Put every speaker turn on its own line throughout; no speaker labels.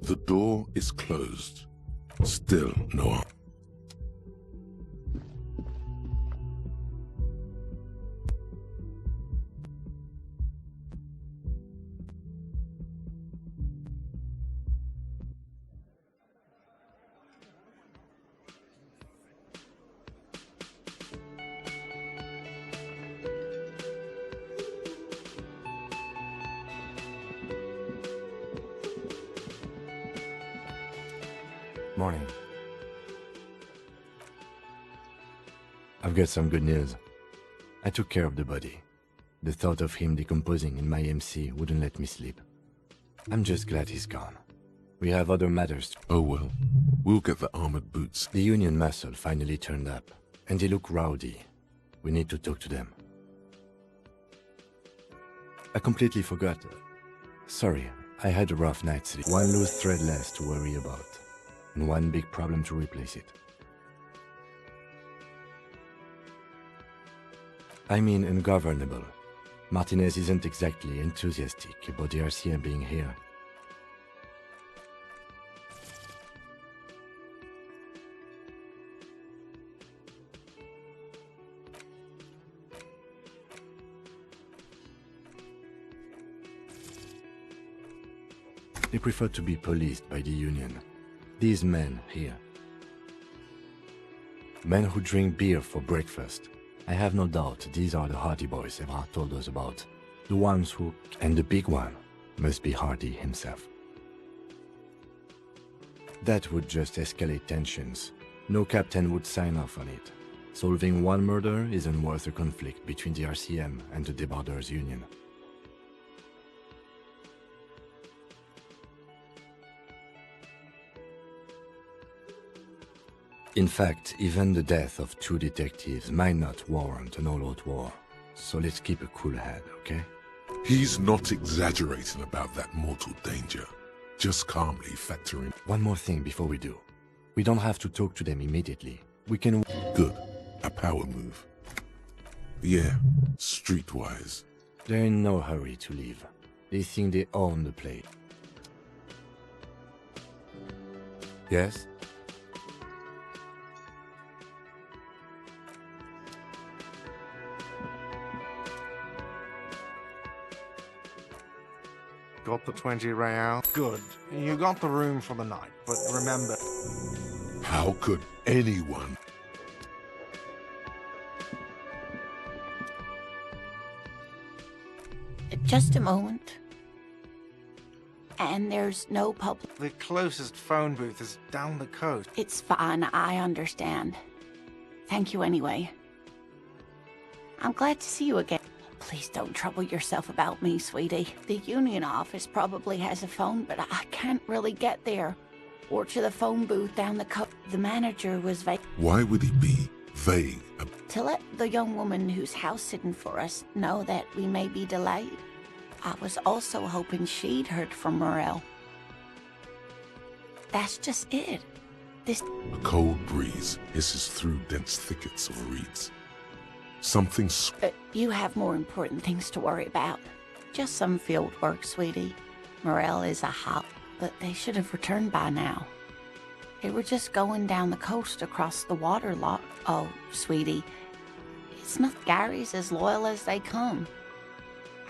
The door is closed. Still no answer.
Morning. I've got some good news. I took care of the body. The thought of him decomposing in my MC wouldn't let me sleep. I'm just glad he's gone. We have other matters.
Oh well, we'll get the armored boots.
The Union muscle finally turned up, and they look rowdy. We need to talk to them. I completely forgot. Sorry, I had a rough night's sleep. One loose thread less to worry about. And one big problem to replace it. I mean ungovernable. Martinez isn't exactly enthusiastic about the RCM being here. They prefer to be policed by the Union. These men here. Men who drink beer for breakfast. I have no doubt these are the Hardy boys Evrard told us about. The ones who... And the big one must be Hardy himself. That would just escalate tensions. No captain would sign off on it. Solving one murder isn't worth a conflict between the RCM and the Debarders Union. In fact, even the death of 2 detectives might not warrant an all-out war. So let's keep a cool head, okay?
He's not exaggerating about that mortal danger. Just calmly factor in.
One more thing before we do. We don't have to talk to them immediately. We can...
Good. A power move. Yeah, streetwise.
They're in no hurry to leave. They think they own the place. Yes?
Got the 20 real? Good. You got the room for the night, but remember...
How could anyone?
Just a moment. And there's no public...
The closest phone booth is down the coast.
It's fine, I understand. Thank you anyway. I'm glad to see you again. Please don't trouble yourself about me, sweetie. The Union office probably has a phone, but I can't really get there. Or to the phone booth down the coast. The manager was vague.
Why would he be vague?
To let the young woman who's house-sitting for us know that we may be delayed. I was also hoping she'd heard from Morel. That's just it.
A cold breeze hisses through dense thickets of reeds. Something...
You have more important things to worry about. Just some field work, sweetie. Morel is a hop, but they should have returned by now. They were just going down the coast across the water lot. Oh, sweetie. It's not... Gary's as loyal as they come.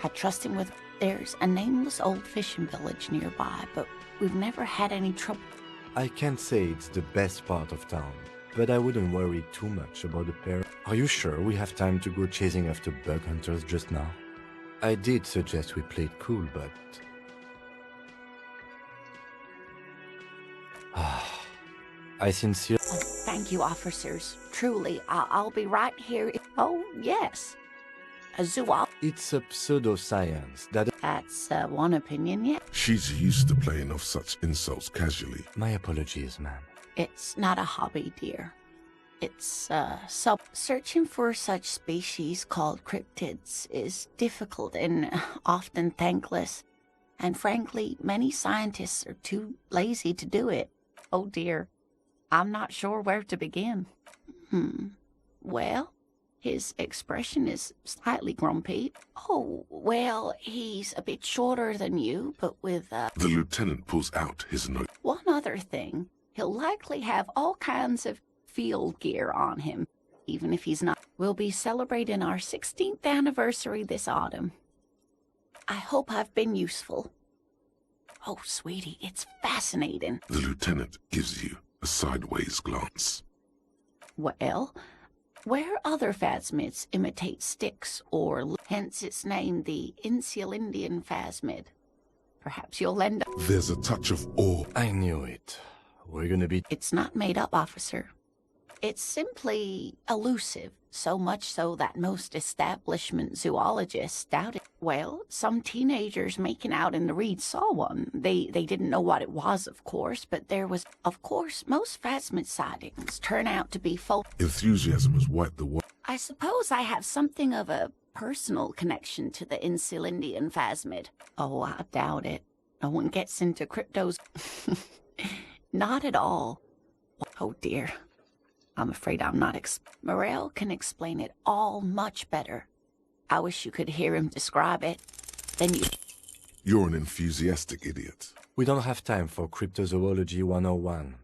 I trust him with... There's a nameless old fishing village nearby, but we've never had any trouble.
I can't say it's the best part of town, but I wouldn't worry too much about the pair. Are you sure we have time to go chasing after bug hunters just now? I did suggest we played cool, but... I sincerely...
Oh, thank you, officers. Truly, I'll be right here. Oh, yes. A zoologist.
It's a pseudoscience that...
That's one opinion, yeah.
She's used to playing off such insults casually.
My apologies, ma'am.
It's not a hobby, dear. It's, searching for such species called cryptids is difficult and often thankless. And frankly, many scientists are too lazy to do it. Oh dear, I'm not sure where to begin. Well, His expression is slightly grumpy. Oh, well, he's a bit shorter than you, but with,
The lieutenant pulls out his note.
one other thing. He'll likely have all kinds of field gear on him, even if he's not. We'll be celebrating our 16th anniversary this autumn. I hope I've been useful. Oh, sweetie, it's fascinating.
The lieutenant gives you a sideways glance.
Well, where other phasmids imitate sticks or hence it's named the Insulindian phasmid. Perhaps you'll end up.
There's a touch of awe.
I knew it. We're gonna be...
It's not made up, officer. It's simply elusive, so much so that most establishment zoologists doubt it. Well, some teenagers making out in the reeds saw one. They didn't know what it was, of course, but there was... Of course, most phasmid sightings turn out to be false.
Enthusiasm has wiped the way.
I suppose I have something of a personal connection to the Insulindian phasmid. Oh, I doubt it. No one gets into cryptos. Not at all. Oh, dear. I'm afraid I'm not Morel can explain it all much better. I wish you could hear him describe it. Then you...
You're an enthusiastic idiot.
We don't have time for Cryptozoology 101.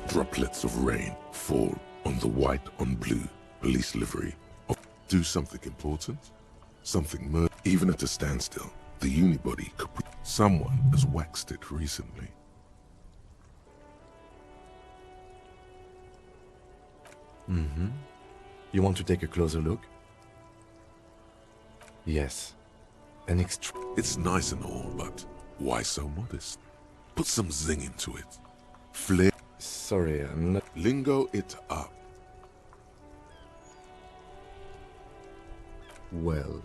Droplets of rain fall on the white on blue police livery. Do something important? Something even at a standstill. The unibody could... Someone has waxed it recently.
Mm-hmm. You want to take a closer look? Yes. An
It's nice and all, but why so modest? Put some zing into it. Flair.
Sorry, I'm not...
Lingo it up.
Well,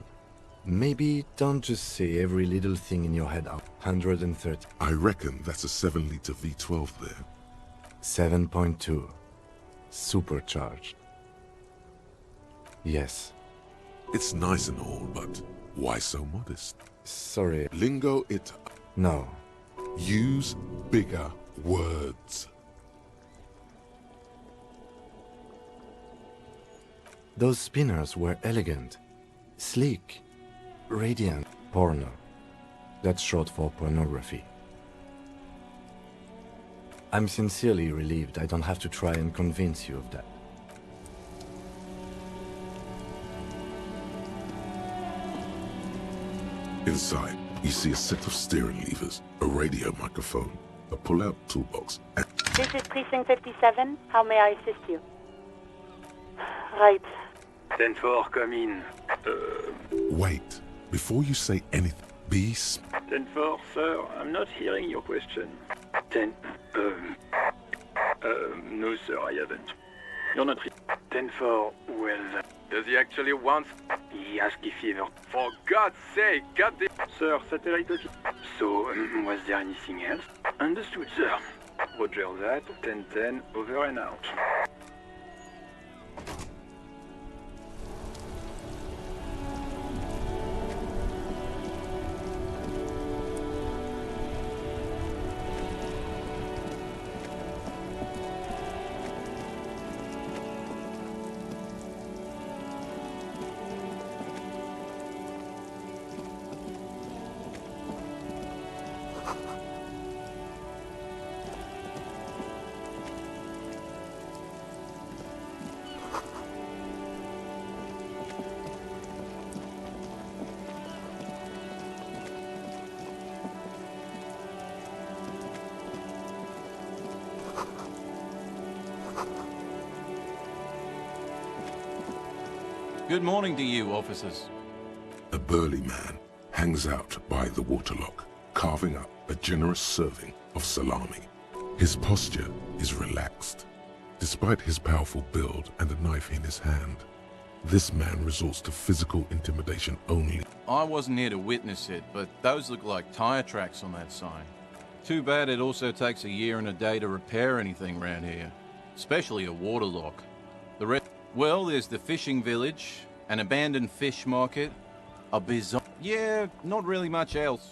maybe don't just say every little thing in your head out. 130.
I reckon that's a 7-liter V12 there.
7.2. Supercharged. Yes.
It's nice and all, but why so modest?
Sorry.
Lingo it up.
No.
Use bigger words.
Those spinners were elegant, sleek, radiant. Porno. That's short for pornography. I'm sincerely relieved I don't have to try and convince you of that.
Inside, you see a set of steering levers, a radio microphone, a pull-out toolbox, and...
This is Precinct 57. How may I assist you? Right.
10-4, come in.
Wait, before you say anything, be...
10-4, sir, I'm not hearing your question. 10... no, sir, I haven't. You're not... 10-4, well... Does he actually want... He asked if he ever... For God's sake, goddamn... Sir, satellite office... So, was there anything else? Understood, sir. Roger that, 10-10, over and out.
Good morning to you, officers.
A burly man hangs out by the waterlock, carving up a generous serving of salami. His posture is relaxed. Despite his powerful build and a knife in his hand, this man resorts to physical intimidation only.
I wasn't here to witness it, but those look like tire tracks on that sign. Too bad it also takes a year and a day to repair anything around here, especially a waterlock. Well, there's the fishing village, an abandoned fish market, a bizarre... Yeah, not really much else.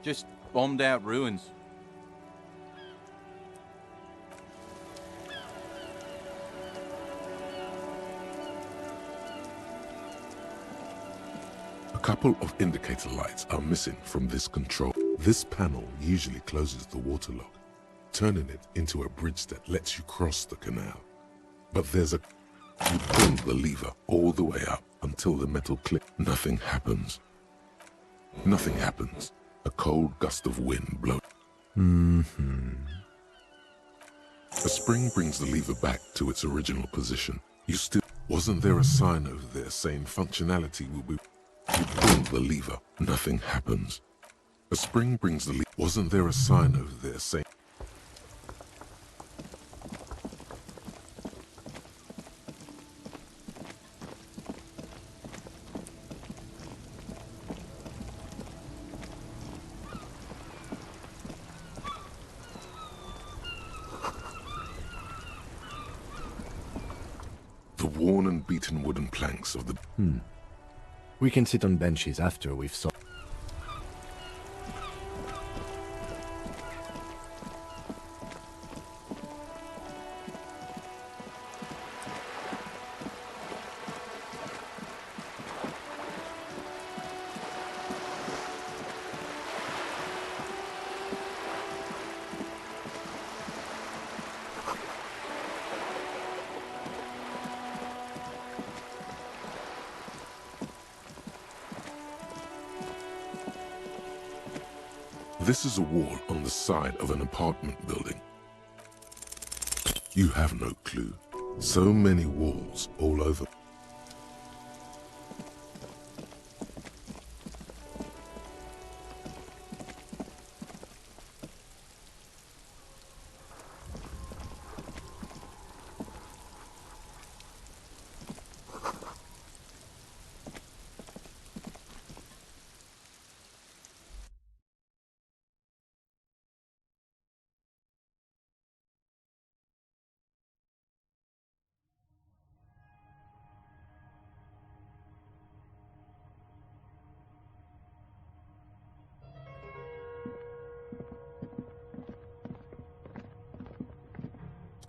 Just bombed out ruins.
A couple of indicator lights are missing from this control. This panel usually closes the waterlock, turning it into a bridge that lets you cross the canal. But there's a... You pull the lever all the way up until the metal clicks. Nothing happens. Nothing happens. A cold gust of wind blows. A spring brings the lever back to its original position. You still... Wasn't there a sign over there saying functionality will be... You pull the lever. Nothing happens. A spring brings the lever. Wasn't there a sign over there saying... The worn and beaten wooden planks of the...
We can sit on benches after we've solved.
This is a wall on the side of an apartment building. You have no clue. So many walls all over.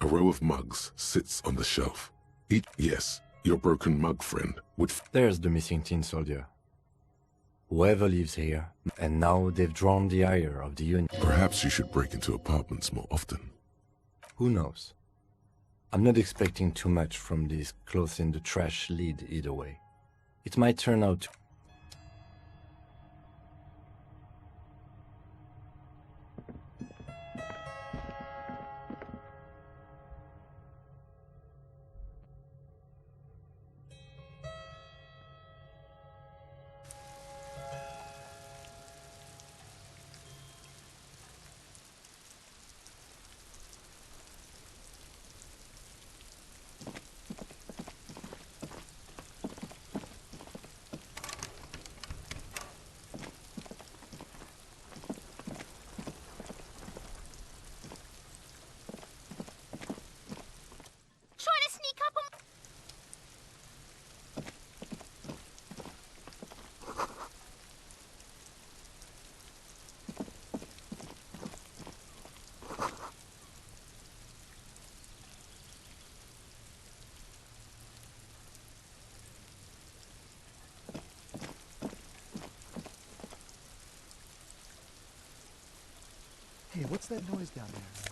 A row of mugs sits on the shelf. Yes, your broken mug friend would...
There's the missing tin soldier. Whoever lives here, and now they've drawn the ire of the Union.
Perhaps you should break into apartments more often.
Who knows? I'm not expecting too much from this clothes in the trash lead either way. It might turn out to...
Hey, what's that noise down there?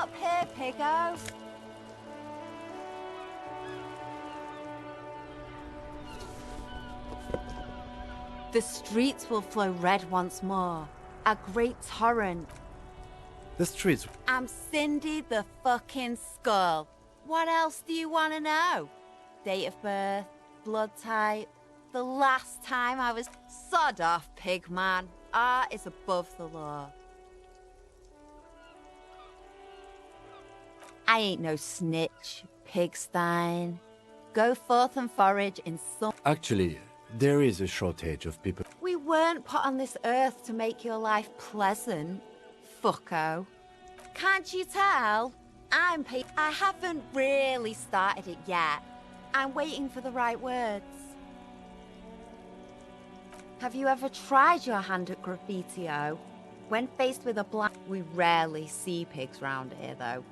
up here, piggo. The streets will flow red once more. A great torrent.
The streets.
I'm Cindy the fucking Skull. What else do you want to know? Date of birth, blood type. The last time I was... Sod off, pig man. Art is above the law. I ain't no snitch, pigstein. Go forth and forage in some...
Actually, there is a shortage of people.
We weren't put on this earth to make your life pleasant, fucko. Can't you tell? I haven't really started it yet. I'm waiting for the right words. Have you ever tried your hand at graffiti-o? When faced with a blind... We rarely see pigs round here, though.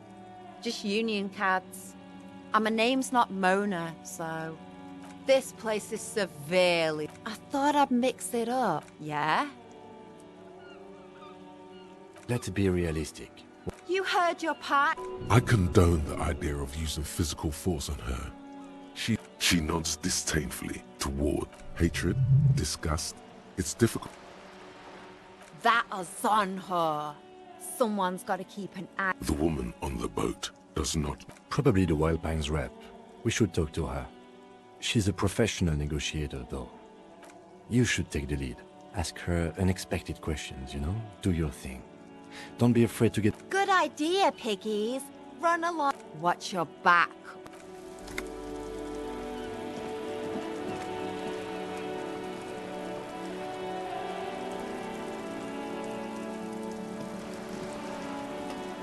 Just union cads. And my name's not Mona, so... This place is severely... I thought I'd mix it up, yeah?
Let's be realistic.
You heard your part.
I condone the idea of using physical force on her. She nods disdainfully toward hatred, disgust. It's difficult.
That is on her. Someone's got to keep an eye.
The woman on the boat does not.
Probably the Wild Pines rep. We should talk to her. She's a professional negotiator, though. You should take the lead. Ask her unexpected questions, you know? Do your thing. Don't be afraid to get...
Good idea, piggies. Run along. Watch your back.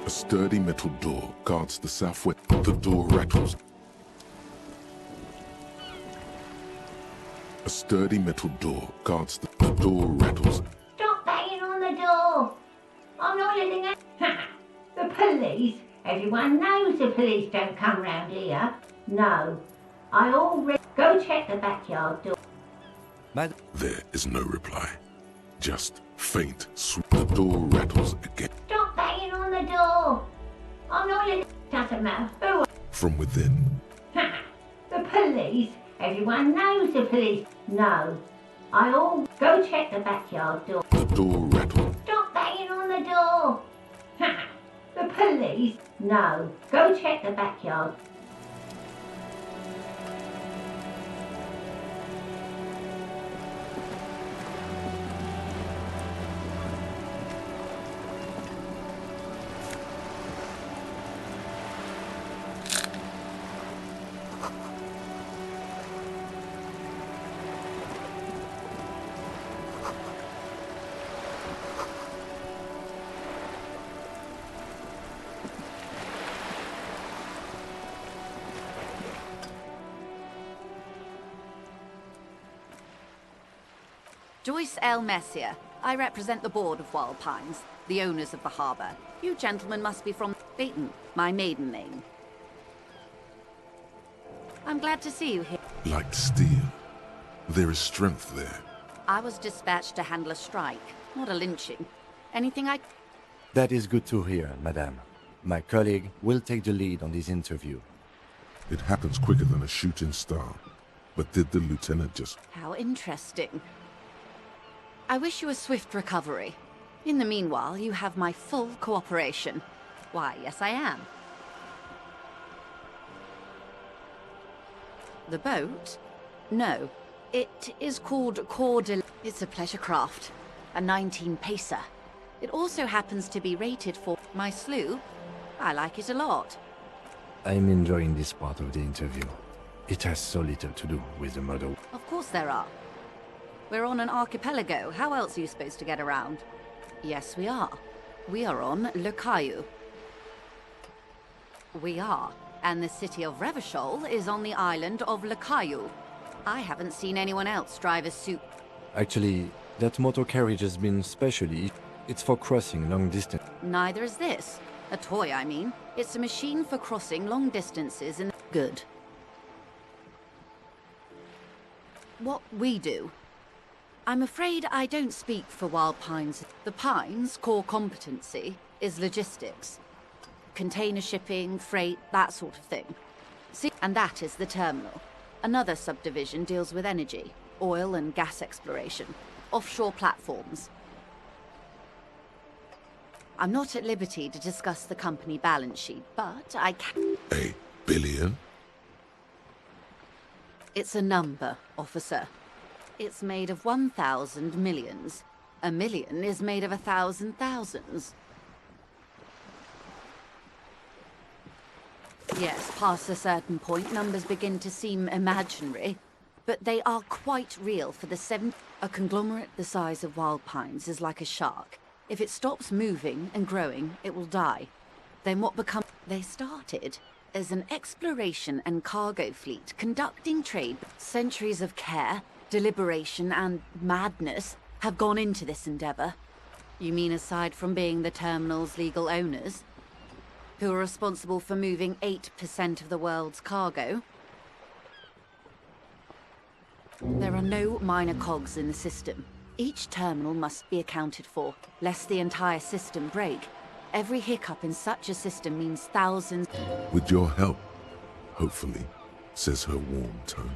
A sturdy metal door guards the southwest. The door rattles. A sturdy metal door guards the door rattles.
Stop banging on the door! I'm not letting it. The police? Everyone knows the police don't come round here. No. I already... Go check the backyard door.
There is no reply. Just faint swoop. The door rattles again.
Stop banging on the door! I'm not letting... Doesn't matter who...
From within.
The police? Everyone knows the police. No. I all... Go check the backyard door.
The door rattles.
Stop banging on the door! The police? No. Go check the backyard.
Joyce L. Messier. I represent the board of Wild Pines, the owners of the harbour. You gentlemen must be from Dayton, my maiden name. I'm glad to see you here.
Like steel. There is strength there.
I was dispatched to handle a strike, not a lynching. Anything I...
That is good to hear, madame. My colleague will take the lead on this interview.
It happens quicker than a shooting star. But did the lieutenant just...
How interesting. I wish you a swift recovery. In the meanwhile, you have my full cooperation. Why, yes I am. The boat? No. It is called Cord. It's a pleasure craft. A 19-pacer. It also happens to be rated for my sloop. I like it a lot.
I'm enjoying this part of the interview. It has so little to do with the murder.
Of course there are. We're on an archipelago. How else are you supposed to get around? Yes, we are. We are on Le Caillou. We are. And the city of Revachol is on the island of Le Caillou. I haven't seen anyone else drive a suit.
Actually, that motor carriage has been specially... It's for crossing long distance.
Neither is this. A toy, I mean. It's a machine for crossing long distances in... Good. What we do. I'm afraid I don't speak for Wild Pines. The Pines' core competency is logistics. container shipping, freight, that sort of thing. See, and that is the terminal. Another subdivision deals with energy, oil and gas exploration, offshore platforms. I'm not at liberty to discuss the company balance sheet, but I can...
$1 billion?
It's a number, officer. It's made of 1,000 millions. A million is made of 1,000 thousands. Yes, past a certain point, numbers begin to seem imaginary, but they are quite real for the seven... A conglomerate the size of Wild Pines is like a shark. If it stops moving and growing, it will die. Then what becomes... They started as an exploration and cargo fleet conducting trade. Centuries of care, deliberation, and madness have gone into this endeavor. You mean aside from being the terminal's legal owners, who are responsible for moving 8% of the world's cargo? There are no minor cogs in the system. Each terminal must be accounted for, lest the entire system break. Every hiccup in such a system means thousands...
With your help, hopefully, says her warm tone.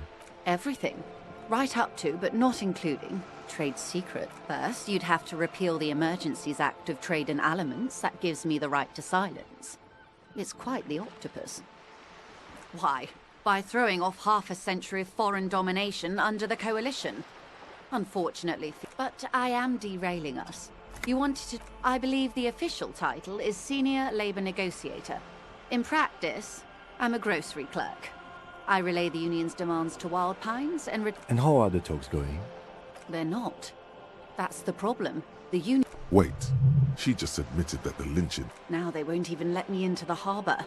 Everything. Right up to, but not including, trade secret. First, you'd have to repeal the Emergencies Act of Trade in Elements. That gives me the right to silence. It's quite the octopus. Why? By throwing off half a century of foreign domination under the Coalition. Unfortunately, but I am derailing us. You wanted to... I believe the official title is Senior Labor Negotiator. In practice, I'm a grocery clerk. I relay the union's demands to Wild Pines and...
And how are the talks going?
They're not. That's the problem. The union...
Wait, she just admitted that the lynching...
Now they won't even let me into the harbor.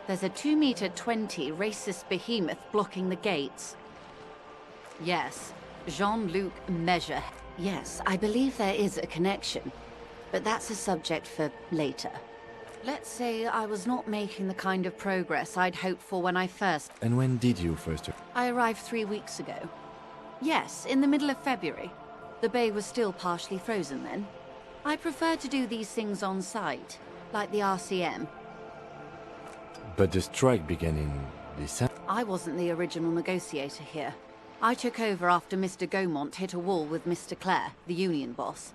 There's a 2-meter-20 racist behemoth blocking the gates. Yes, Jean-Luc Measure. Yes, I believe there is a connection. But that's a subject for later. Let's say I was not making the kind of progress I'd hoped for when I first...
And when did you first...
I arrived 3 weeks ago. Yes, in the middle of February. The bay was still partially frozen then. I prefer to do these things on site, like the RCM.
But the strike began in December.
I wasn't the original negotiator here. I took over after Mr. Gaumont hit a wall with Mr. Clare, the union boss.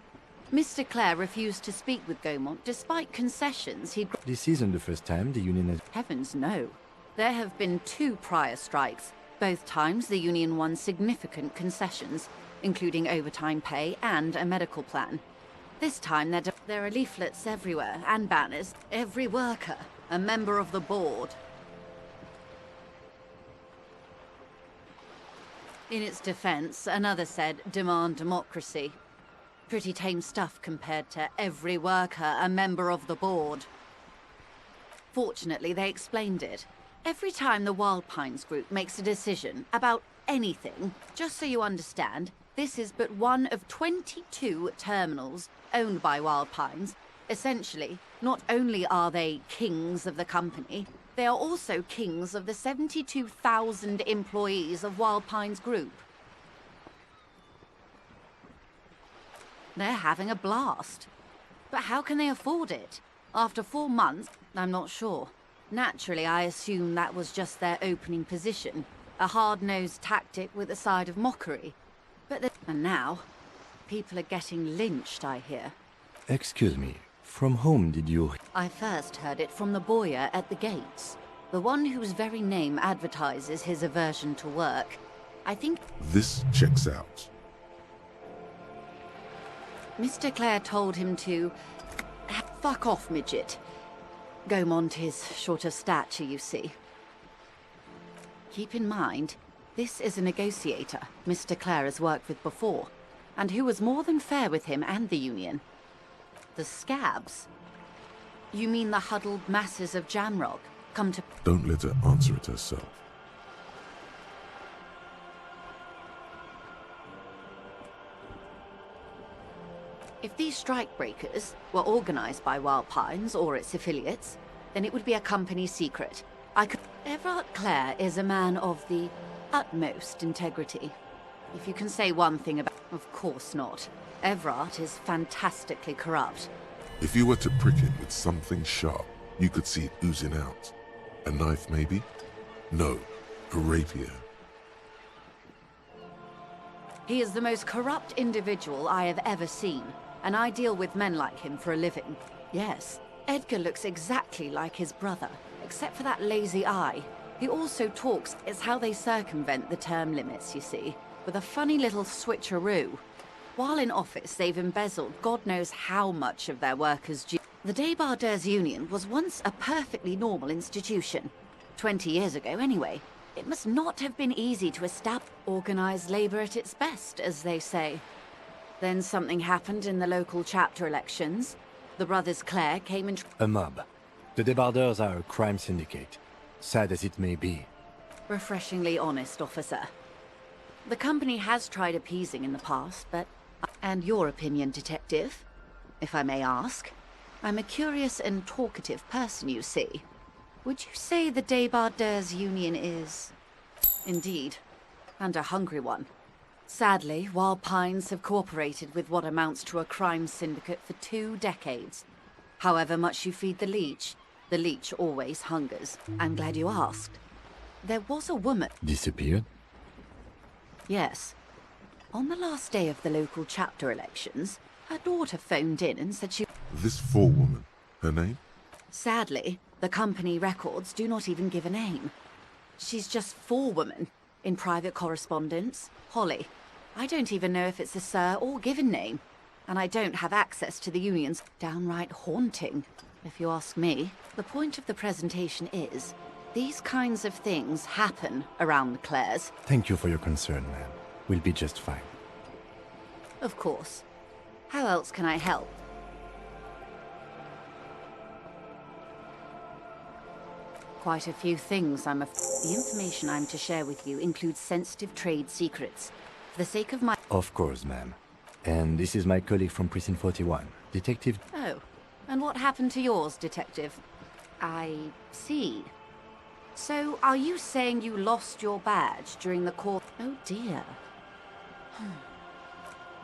Mr. Clare refused to speak with Gaumont despite concessions he'd...
This isn't the first time the union has...
Heavens no. There have been 2 prior strikes. Both times the union won significant concessions, including overtime pay and a medical plan. This time there are leaflets everywhere and banners. Every worker, a member of the board. In its defense, another said, demand democracy. Pretty tame stuff compared to every worker, a member of the board. Fortunately, they explained it. Every time the Wild Pines group makes a decision about anything, just so you understand, this is but one of 22 terminals owned by Wild Pines. Essentially, not only are they kings of the company, they are also kings of the 72,000 employees of Wild Pines Group. They're having a blast. But how can they afford it? After 4 months, I'm not sure. Naturally, I assume that was just their opening position. A hard-nosed tactic with a side of mockery. And now, people are getting lynched, I hear.
Excuse me, from whom did you...
I first heard it from the bowyer at the gates. The one whose very name advertises his aversion to work. I think...
This checks out.
Mr. Clare told him to... Fuck off, midget. Gaumont is short of stature, you see. Keep in mind, this is a negotiator Mr. Clare has worked with before, and who was more than fair with him and the Union. The scabs? You mean the huddled masses of Jamrock come to...
Don't let her answer it herself.
If these strikebreakers were organized by Wild Pines or its affiliates, then it would be a company secret. Everard Clare is a man of the utmost integrity. If you can say one thing about... Of course not. Everard is fantastically corrupt.
If you were to prick him with something sharp, You could see it oozing out. A knife, maybe? No, a rapier.
He is the most corrupt individual I have ever seen, and I deal with men like him for a living. Yes, Edgar looks exactly like his brother, except for that lazy eye. He also talks, it's how they circumvent the term limits, you see, with a funny little switcheroo. While in office, they've embezzled God knows how much of their workers' due. The Débardeurs Union was once a perfectly normal institution. 20 years ago, anyway. It must not have been easy to establish organized labor at its best, as they say. Then something happened in the local chapter elections. The brothers Clare came and...
A mob. The Débardeurs are a crime syndicate. Sad as it may be.
Refreshingly honest, officer. The company has tried appeasing in the past, but... And your opinion, detective? If I may ask. I'm a curious and talkative person, you see. Would you say the Débardeurs Union is... Indeed. And a hungry one. Sadly, Wild Pines have cooperated with what amounts to a crime syndicate for 2 decades. However much you feed the leech always hungers. I'm glad you asked. There was a woman...
Disappeared?
Yes. On the last day of the local chapter elections, her daughter phoned in and said she...
This forewoman, her name?
Sadly, the company records do not even give a name. She's just forewoman in private correspondence, Holly. I don't even know if it's a sir or given name. And I don't have access to the union's downright haunting, if you ask me. The point of the presentation is, these kinds of things happen around the Clares.
Thank you for your concern, ma'am. We'll be just fine.
Of course. How else can I help? Quite a few things, The information I'm to share with you includes sensitive trade secrets. For the sake of my...
Of course, ma'am. And this is my colleague from Precinct 41, Detective...
Oh. And what happened to yours, Detective? I see. So, are you saying you lost your badge during the court? Oh dear.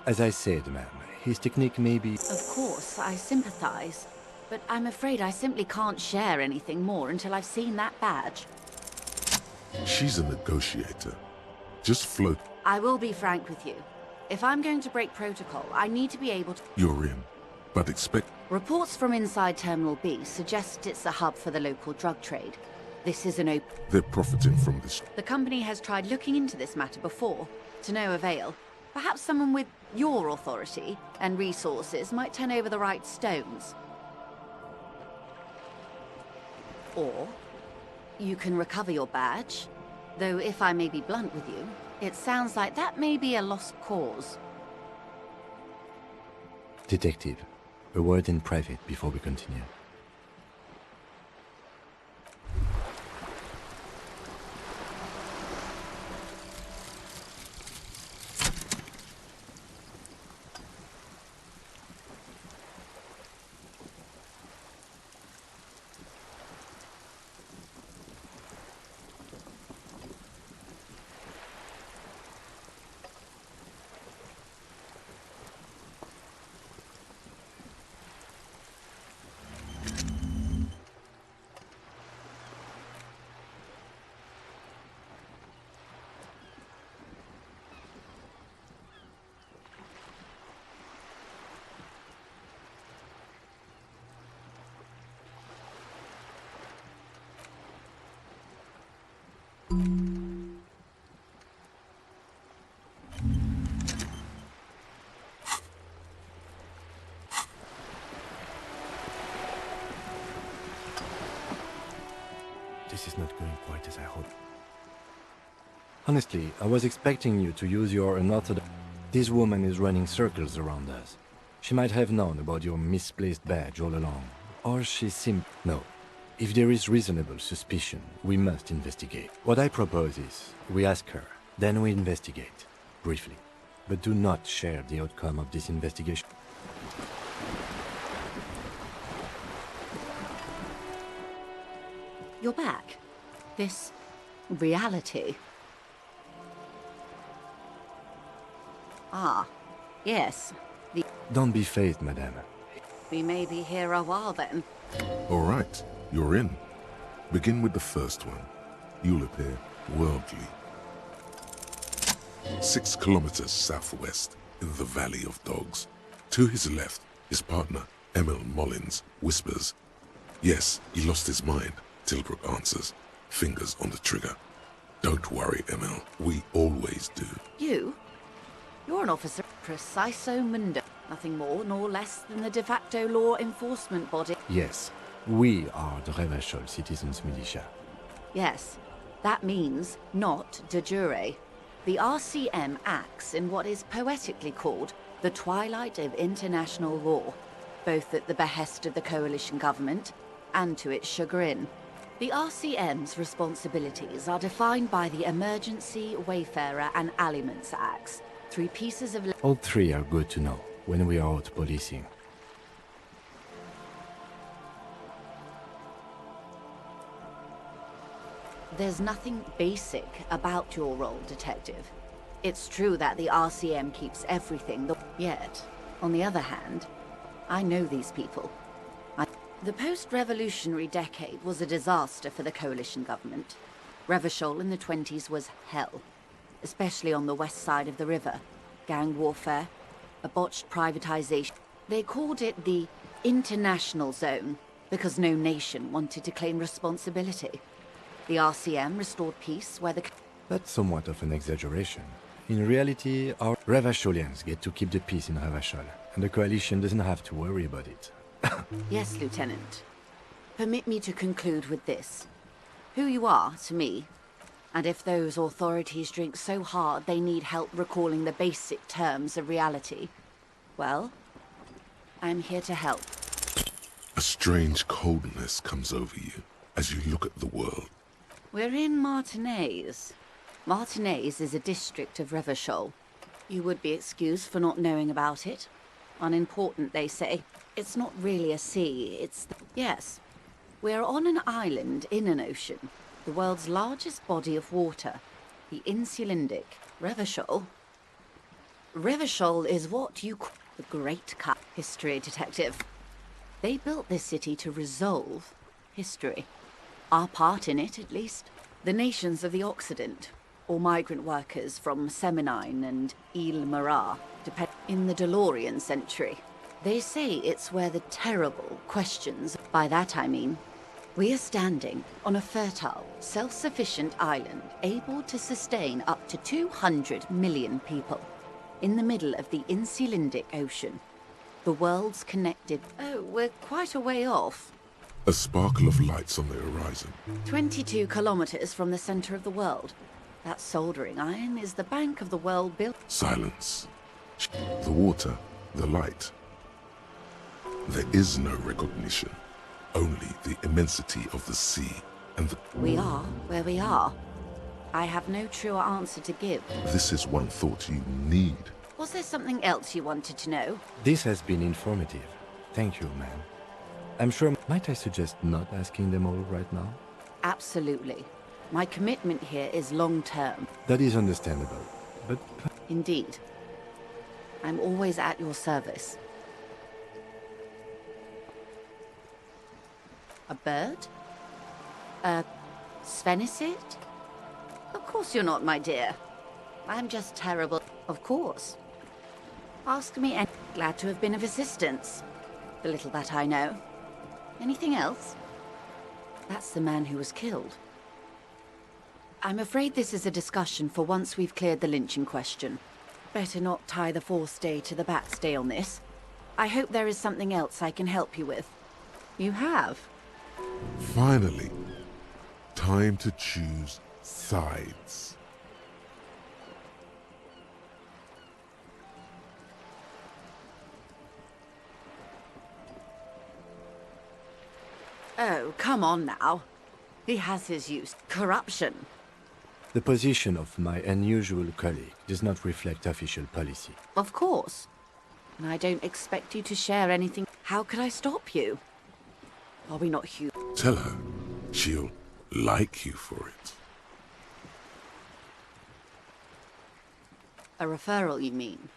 As I said, ma'am, his technique may be...
Of course, I sympathize. But I'm afraid I simply can't share anything more until I've seen that badge.
She's a negotiator. Just float.
I will be frank with you. If I'm going to break protocol, I need to be able to...
You're in. But expect...
Reports from inside Terminal B suggest it's a hub for the local drug trade. This is an open...
They're profiting from this.
The company has tried looking into this matter before, to no avail. Perhaps someone with your authority and resources might turn over the right stones. Or, you can recover your badge. Though if I may be blunt with you, it sounds like that may be a lost cause.
Detective, a word in private before we continue. This is not going quite as I hoped. Honestly, I was expecting you to use your unorthodox... This woman is running circles around us. She might have known about your misplaced badge all along. Or she No. If there is reasonable suspicion, we must investigate. What I propose is, we ask her, then we investigate. Briefly. But do not share the outcome of this investigation.
You're back. This... reality. Ah, yes.
Don't be phased, madame.
We may be here a while then.
All right. You're in. Begin with the first one. You'll appear worldly. 6 kilometers southwest in the Valley of Dogs. To his left, his partner, Emil Mullins, whispers. Yes, he lost his mind, Tilbrook answers, fingers on the trigger. Don't worry, Emil. We always do.
You? You're an officer preciso mundo. Nothing more nor less than the de facto law enforcement body.
Yes, we are the Revachol Citizens Militia.
Yes, that means not de jure. The RCM acts in what is poetically called the twilight of international law, both at the behest of the coalition government and to its chagrin. The RCM's responsibilities are defined by the Emergency, Wayfarer and Aliments Acts, 3 pieces of...
All 3 are good to know when we are out policing.
There's nothing basic about your role, Detective. It's true that the RCM keeps everything yet. On the other hand, I know these people. The post-revolutionary decade was a disaster for the coalition government. Revachol in the 20s was hell, especially on the west side of the river. Gang warfare, a botched privatization. They called it the international zone because no nation wanted to claim responsibility. The RCM restored peace where the...
That's somewhat of an exaggeration. In reality, our Revacholians get to keep the peace in Revachol, and the coalition doesn't have to worry about it.
Yes, Lieutenant. Permit me to conclude with this. Who you are, to me, and if those authorities drink so hard they need help recalling the basic terms of reality, well, I'm here to help.
A strange coldness comes over you as you look at the world.
We're in Martinez. Martinez is a district of Revachol. You would be excused for not knowing about it. Unimportant, they say. It's not really a sea, it's... Yes. We're on an island in an ocean. The world's largest body of water. The Insulindic. Revachol. Revachol is what you call the Great Cut. History, Detective. They built this city to resolve history. Our part in it, at least. The nations of the Occident, or migrant workers from Seminine and Ile Marat, depend in the DeLorean century. They say it's where the terrible questions, by that I mean, we are standing on a fertile, self-sufficient island able to sustain up to 200 million people in the middle of the Insulindic Ocean. The world's connected. Oh, we're quite a way off.
A sparkle of lights on the horizon.
22 kilometers from the center of the world. That soldering iron is the bank of the world built.
Silence. The water, the light. There is no recognition. Only the immensity of the sea and the...
We are where we are. I have no truer answer to give.
This is one thought you need.
Was there something else you wanted to know?
This has been informative. Thank you, ma'am. I'm sure... Might I suggest not asking them all right now?
Absolutely. My commitment here is long-term.
That is understandable, but...
Indeed. I'm always at your service. A bird? A Svenicid? Of course you're not, my dear. I'm just terrible. Of course. Ask me, and glad to have been of assistance. The little that I know. Anything else? That's the man who was killed. I'm afraid this is a discussion for once we've cleared the lynching question. Better not tie the fourth day to the bat's day on this. I hope there is something else I can help you with. You have?
Finally, time to choose sides.
Oh, come on now. He has his use. Corruption.
The position of my unusual colleague does not reflect official policy.
Of course. And I don't expect you to share anything. How could I stop you? Are we not human?
Tell her she'll like you for it.
A referral, you mean?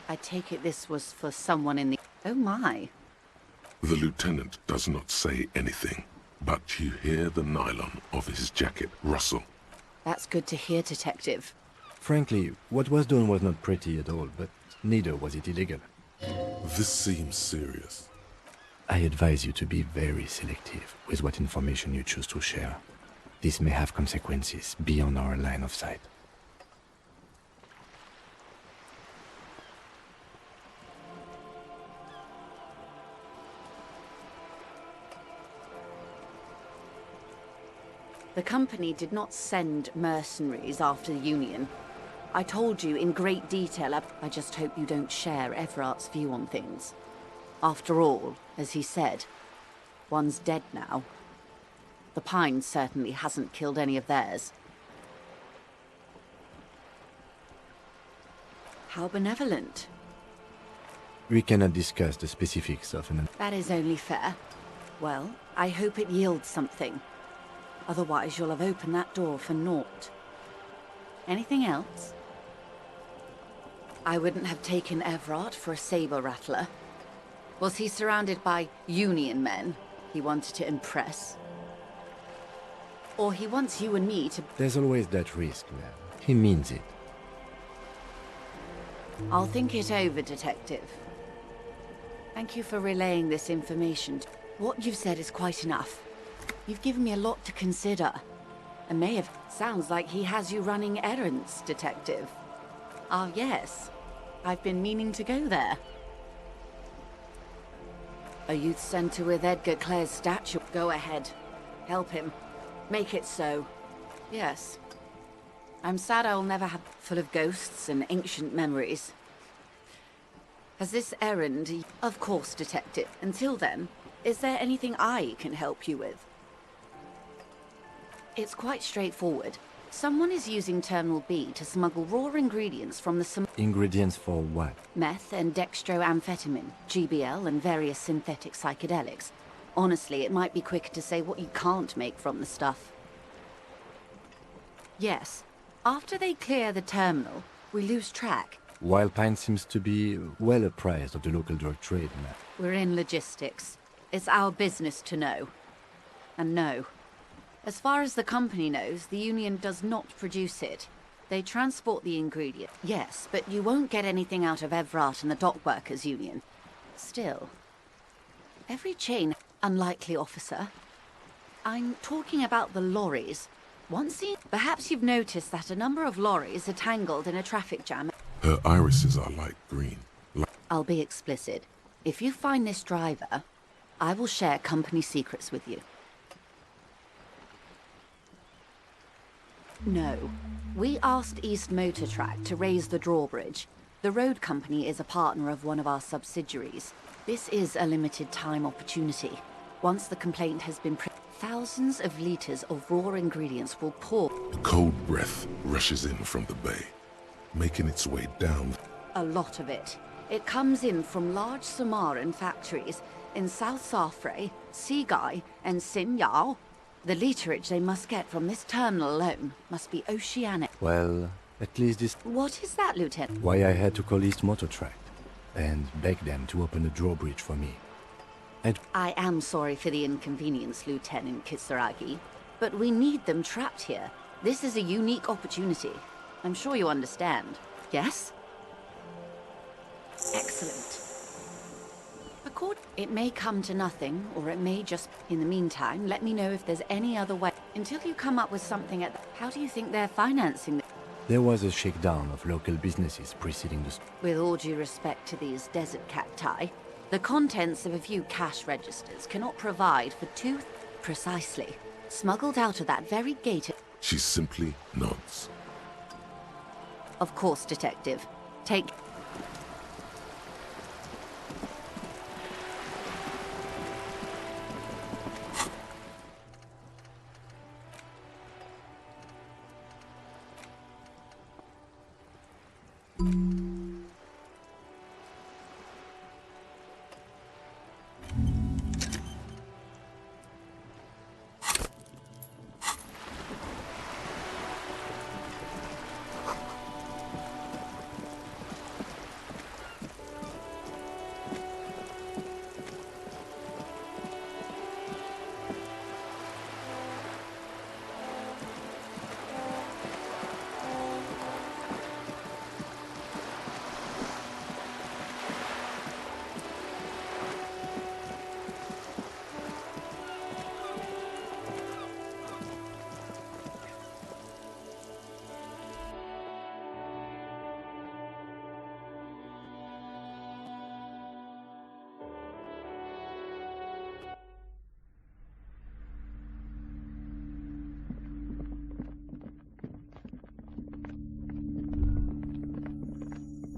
I take it this was for someone in the... Oh my.
The lieutenant does not say anything. But you hear the nylon of his jacket rustle.
That's good to hear, Detective.
Frankly, what was done was not pretty at all, but neither was it illegal.
This seems serious.
I advise you to be very selective with what information you choose to share. This may have consequences beyond our line of sight.
The company did not send mercenaries after the Union. I told you in great detail. I just hope you don't share Everart's view on things. After all, as he said, one's dead now. The Pine certainly hasn't killed any of theirs. How benevolent.
We cannot discuss the specifics of an...
That is only fair. Well, I hope it yields something. Otherwise, you'll have opened that door for naught. Anything else? I wouldn't have taken Everart for a saber rattler. Was he surrounded by Union men he wanted to impress? Or he wants you and me to...
There's always that risk, man. He means it.
I'll think it over, Detective. Thank you for relaying this information. What you've said is quite enough. You've given me a lot to consider. And may have... Sounds like he has you running errands, Detective. Ah, yes. I've been meaning to go there. A youth centre with Edgar Clare's statue. Go ahead. Help him. Make it so. Yes. I'm sad I'll never have... Full of ghosts and ancient memories. Has this errand... Of course, Detective. Until then, is there anything I can help you with? It's quite straightforward. Someone is using Terminal B to smuggle raw ingredients from the...
Ingredients for what?
Meth and dextroamphetamine, GBL, and various synthetic psychedelics. Honestly, it might be quicker to say what you can't make from the stuff. Yes. After they clear the terminal, we lose track.
Wild Pine seems to be well apprised of the local drug trade, man.
We're in logistics. It's our business to know. And no. As far as the company knows, the Union does not produce it. They transport the ingredient. Yes, but you won't get anything out of Everart and the Dock Workers Union. Still. Every chain... Unlikely, officer. I'm talking about the lorries. Once seen... Perhaps you've noticed that a number of lorries are tangled in a traffic jam.
Her irises are light green.
I'll be explicit. If you find this driver, I will share company secrets with you. No. We asked East Motor Track to raise the drawbridge. The road company is a partner of one of our subsidiaries. This is a limited time opportunity. Once the complaint has been... Thousands of liters of raw ingredients will pour...
A cold breath rushes in from the bay, making its way down.
A lot of it. It comes in from large Samaran factories in South Safre, Sigai, and Sinyao. The literage they must get from this terminal alone must be oceanic.
Well, at least this...
What is that, Lieutenant?
Why I had to call East Motor Track and beg them to open the drawbridge for me.
I am sorry for the inconvenience, Lieutenant Kisaragi, but we need them trapped here. This is a unique opportunity. I'm sure you understand. Yes? Excellent. It may come to nothing, or it may just... In the meantime, let me know if there's any other way. Until you come up with something at... How do you think they're financing this?
There was a shakedown of local businesses preceding the...
With all due respect to these desert cacti, the contents of a few cash registers cannot provide for two... Precisely. Smuggled out of that very gate...
She simply nods.
Of course, Detective. Take...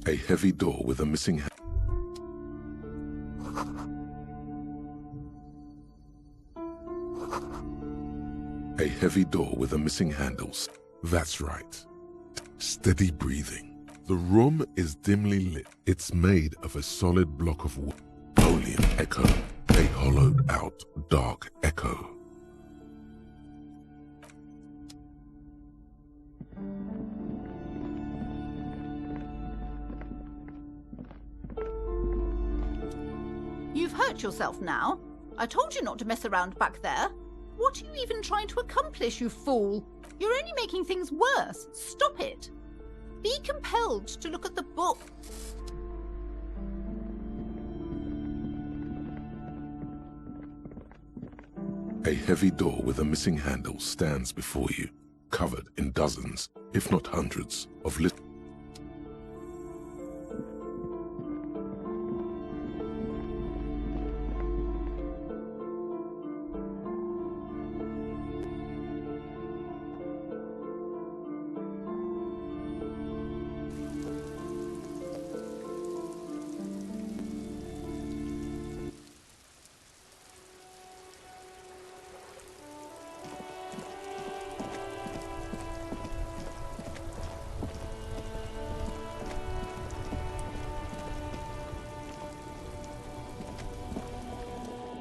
A heavy door with a missing A heavy door with a missing handles. That's right. Steady breathing. The room is dimly lit. It's made of a solid block of wood. Only an echo. A hollowed out, dark echo.
You've hurt yourself now. I told you not to mess around back there. What are you even trying to accomplish, you fool? You're only making things worse. Stop it. Be compelled to look at the book.
A heavy door with a missing handle stands before you, covered in dozens, if not hundreds, of little.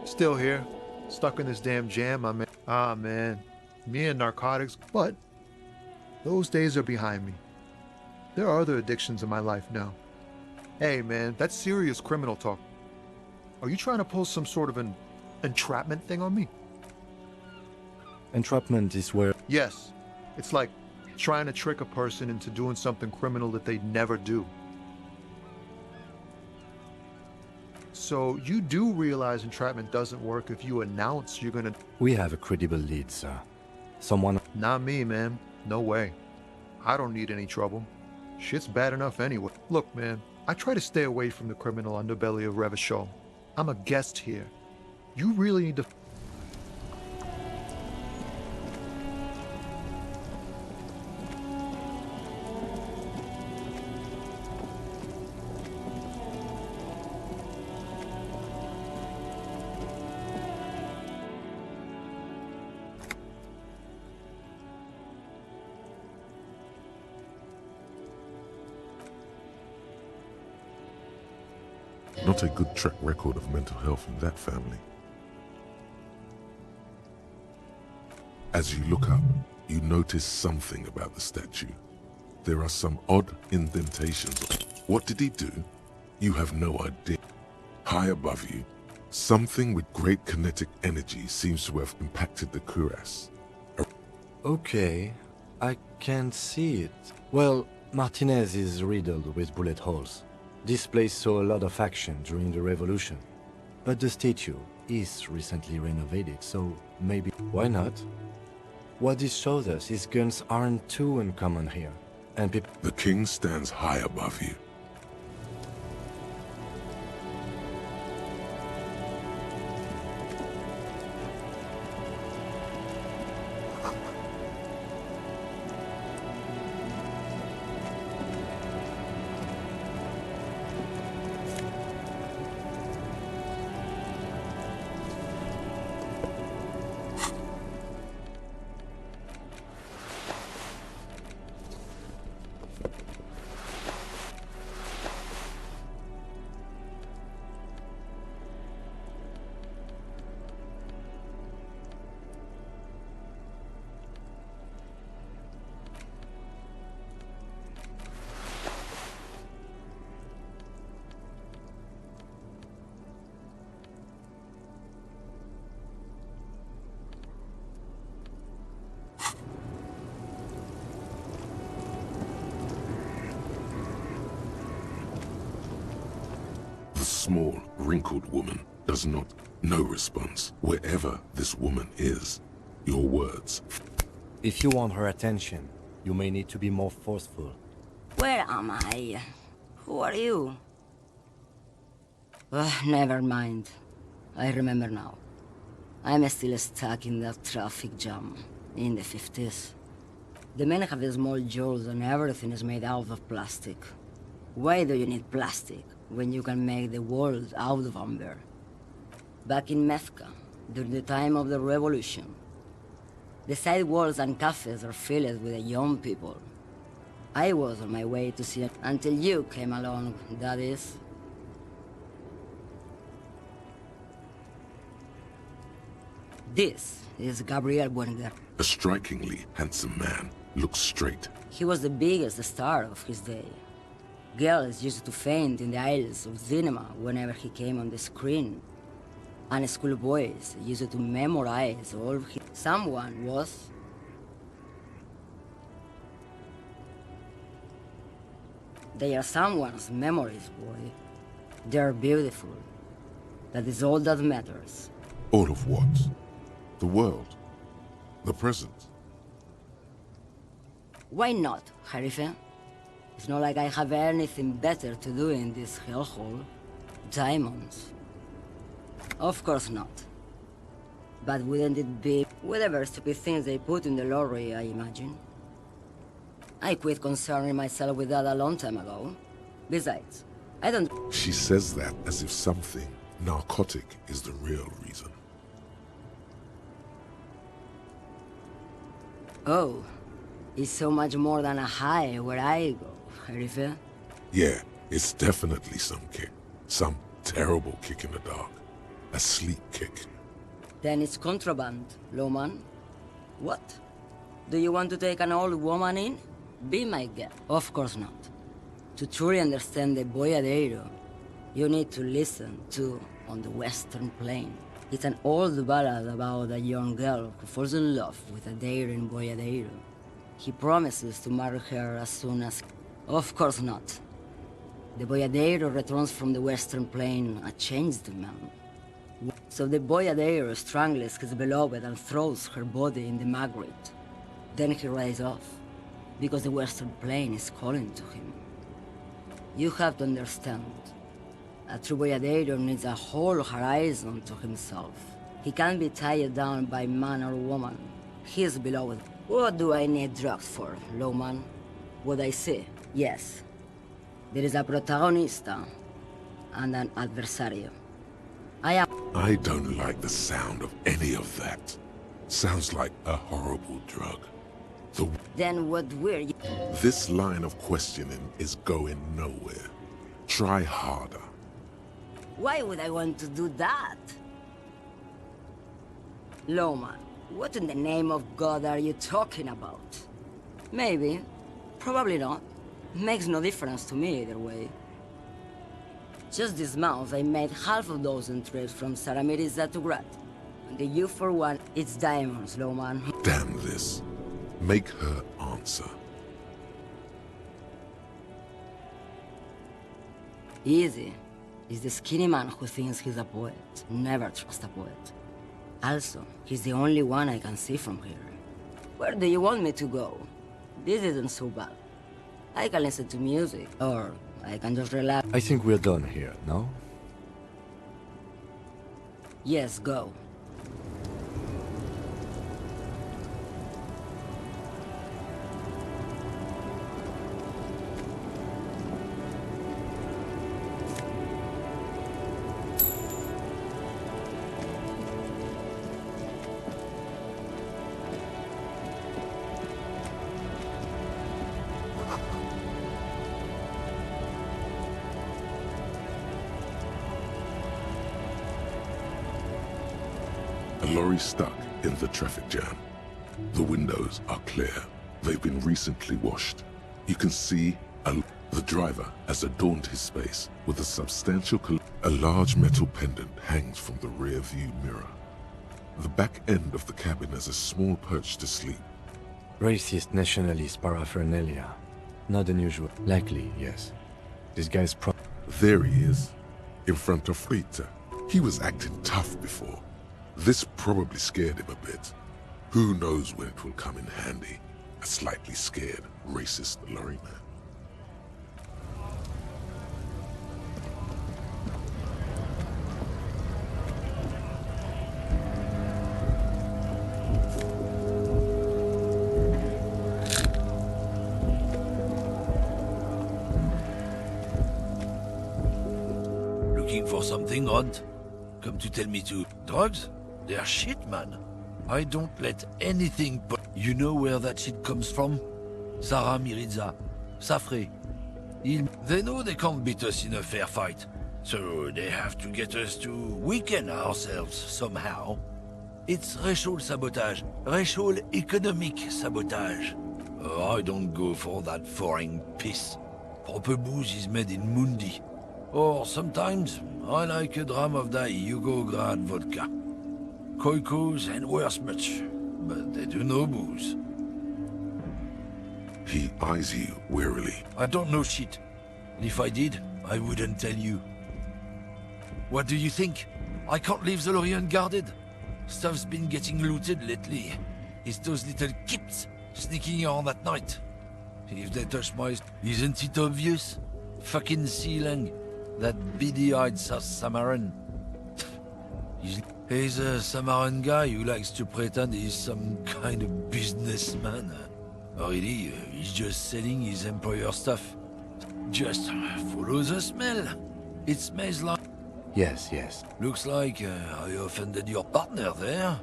Still here, stuck in this damn jam, I'm in. Ah, man, me and narcotics, but those days are behind me. There are other addictions in my life now. Hey, man, that's serious criminal talk. Are you trying to pull some sort of an entrapment thing on me?
Entrapment is where...
Yes, it's like trying to trick a person into doing something criminal that they'd never do. So you do realize entrapment doesn't work if you announce you're gonna...
We have a credible lead, sir. Someone...
Not me, man. No way. I don't need any trouble. Shit's bad enough anyway. Look, man, I try to stay away from the criminal underbelly of Revachol. I'm a guest here. You really need to...
Not a good track record of mental health in that family. As you look up, you notice something about the statue. There are some odd indentations. What did he do? You have no idea. High above you, something with great kinetic energy seems to have impacted the cuirass.
Okay, I can't see it. Well, Martinez is riddled with bullet holes. This place saw a lot of action during the revolution. But the statue is recently renovated, so maybe... Why not? What this shows us is guns aren't too uncommon here, and people...
The king stands high above you. The small, wrinkled woman does not. No response. Wherever this woman is, your words.
If you want her attention, you may need to be more forceful.
Where am I? Who are you? Never mind. I remember now. I'm still stuck in that traffic jam in the 50s. The men have small jaws and everything is made out of plastic. Why do you need plastic when you can make the world out of amber? Back in Mecca, during the time of the revolution, the sidewalks and cafes are filled with young people. I was on my way to see it until you came along, that is. This is Gabriel Buenguer.
A strikingly handsome man, looks straight.
He was the biggest star of his day. Girls used to faint in the aisles of cinema whenever he came on the screen. And schoolboys used to memorize all of his... Someone was... They are someone's memories, boy. They are beautiful. That is all that matters.
All of what? The world? The present?
Why not, Harife? It's not like I have anything better to do in this hellhole. Diamonds. Of course not. But wouldn't it be whatever stupid things they put in the lorry, I imagine? I quit concerning myself with that a long time ago. Besides, I don't...
She says that as if something narcotic is the real reason.
Oh, it's so much more than a high where I go, Harife.
Yeah, it's definitely some kick. Some terrible kick in the dark. A sleep kick.
Then it's contraband, Lowman. What? Do you want to take an old woman in? Be my guest. Of course not. To truly understand the Boyadero, you need to listen to On the Western Plain. It's an old ballad about a young girl who falls in love with a daring Boyadero. He promises to marry her as soon as... Of course not. The Boyadero returns from the Western Plain a changed man. So the Boyadero strangles his beloved and throws her body in the Magritte. Then he rides off, because the Western Plain is calling to him. You have to understand, a true Boyadero needs a whole horizon to himself. He can't be tied down by man or woman. He is beloved. What do I need drugs for, Lowman? What I say? Yes. There is a protagonista and an adversario.
I don't like the sound of any of that. Sounds like a horrible drug.
Then what were you...
This line of questioning is going nowhere. Try harder.
Why would I want to do that? Lowman, what in the name of God are you talking about? Maybe. Probably not. Makes no difference to me either way. Just this month, I made half a dozen trips from Saramiriza to Grad. And the U for one, it's diamonds, Lowman.
Damn this. Make her answer.
Easy. It's the skinny man who thinks he's a poet. Never trust a poet. Also, he's the only one I can see from here. Where do you want me to go? This isn't so bad. I can listen to music, or I can just relax.
I think we're done here, no?
Yes, go.
A lorry stuck in the traffic jam. The windows are clear. They've been recently washed. You can see the driver has adorned his space with a substantial A large metal pendant hangs from the rear view mirror. The back end of the cabin has a small perch to sleep.
Racist nationalist paraphernalia. Not unusual. Likely, yes. This guy's
There he is, in front of Rita. He was acting tough before. This probably scared him a bit. Who knows when it will come in handy? A slightly scared, racist lorry man.
for something odd? Come to tell me to... Drugs? They're shit, man. I don't let anything put... You know where that shit comes from? Sarah Miriza. Safre. They know they can't beat us in a fair fight. So they have to get us to weaken ourselves somehow. It's racial sabotage. Racial economic sabotage. I don't go for that foreign piss. Proper booze is made in Mundi. Or sometimes, I like a dram of that Yugograd vodka. Koikos and worse much, but they do no booze.
He eyes you wearily.
I don't know shit. And if I did, I wouldn't tell you. What do you think? I can't leave the lorry unguarded. Stuff's been getting looted lately. It's those little kips sneaking around at night. If they touch my... Isn't it obvious? Fucking Sealang. That beady-eyed South Samaran. He's a Samaran guy who likes to pretend he's some kind of businessman. Really, he's just selling his employer stuff. Just follow the smell. It smells like...
Yes, yes.
Looks like I offended your partner there.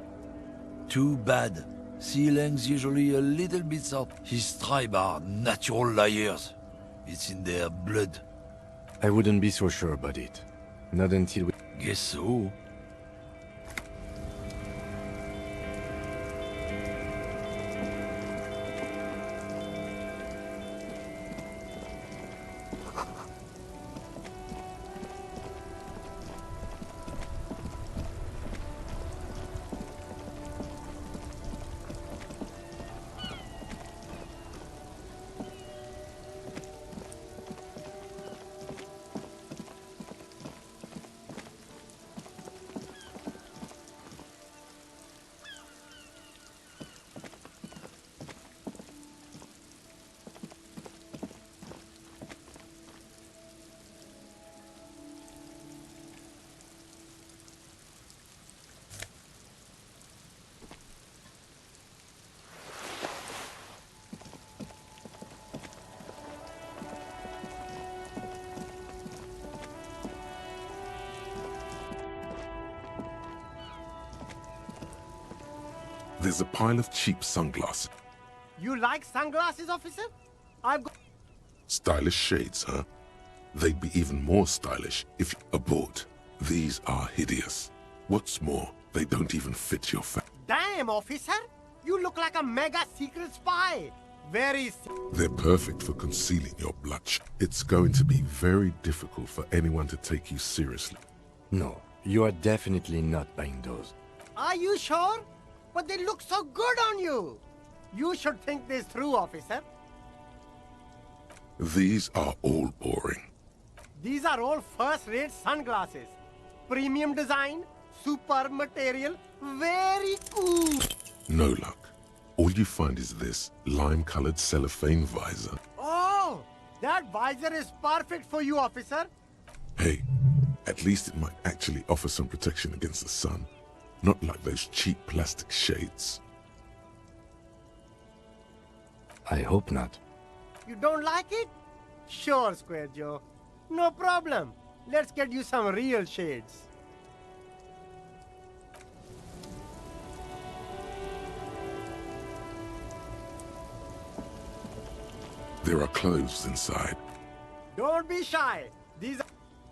Too bad. Sealang's usually a little bit soft. His tribe are natural liars. It's in their blood.
I wouldn't be so sure about it. Not until we...
Guess so.
There's a pile of cheap sunglasses.
You like sunglasses, officer? I've got...
Stylish shades, huh? They'd be even more stylish if you abort. These are hideous. What's more, they don't even fit your face.
Damn, officer! You look like a mega secret spy!
They're perfect for concealing your bloodshed. It's going to be very difficult for anyone to take you seriously.
No, you are definitely not buying those.
Are you sure? But they look so good on you! You should think this through, officer.
These are all boring.
These are all first-rate sunglasses. Premium design, superb material, very cool.
No luck. All you find is this lime-colored cellophane visor.
Oh! That visor is perfect for you, officer.
Hey, at least it might actually offer some protection against the sun. Not like those cheap plastic shades.
I hope not.
You don't like it? Sure, Square Joe. No problem. Let's get you some real shades.
There are clothes inside.
Don't be shy. These are...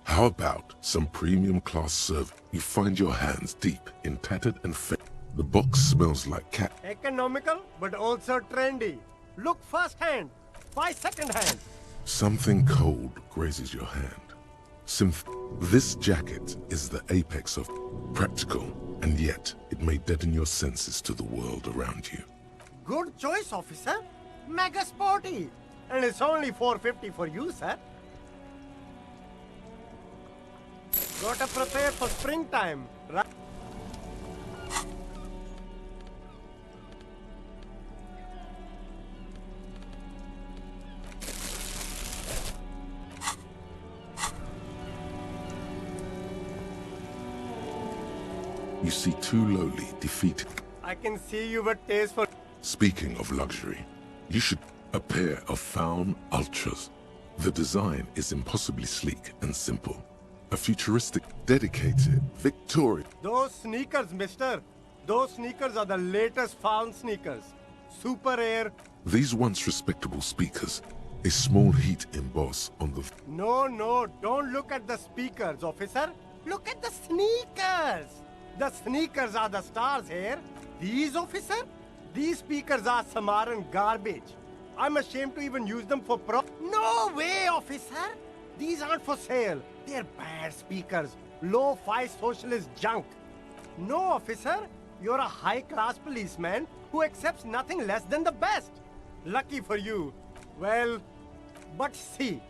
How about some premium class serve? You find your hands deep in tattered and faded. The box smells like cat.
economical, but also trendy. Look firsthand. Buy secondhand.
Something cold grazes your hand. This jacket is the apex of practical, and yet it may deaden your senses to the world around you.
Good choice, officer. Mega sporty. And it's only $4.50 for you, sir. Gotta prepare for springtime, right?
You see two lowly, defeated.
I can see you with taste for...
Speaking of luxury, you should... A pair of Faun Ultras. The design is impossibly sleek and simple. A futuristic, dedicated, Victorian.
Those sneakers, mister. Those sneakers are the latest found sneakers. Super Air.
These once respectable speakers, a small heat emboss on the...
No, don't look at the speakers, officer. Look at the sneakers. The sneakers are the stars here. These, officer? These speakers are Samaran garbage. I'm ashamed to even use them for No way, officer. These aren't for sale. They're bad speakers. Low-fi socialist junk. No, officer. You're a high-class policeman who accepts nothing less than the best. Lucky for you. Well, but see,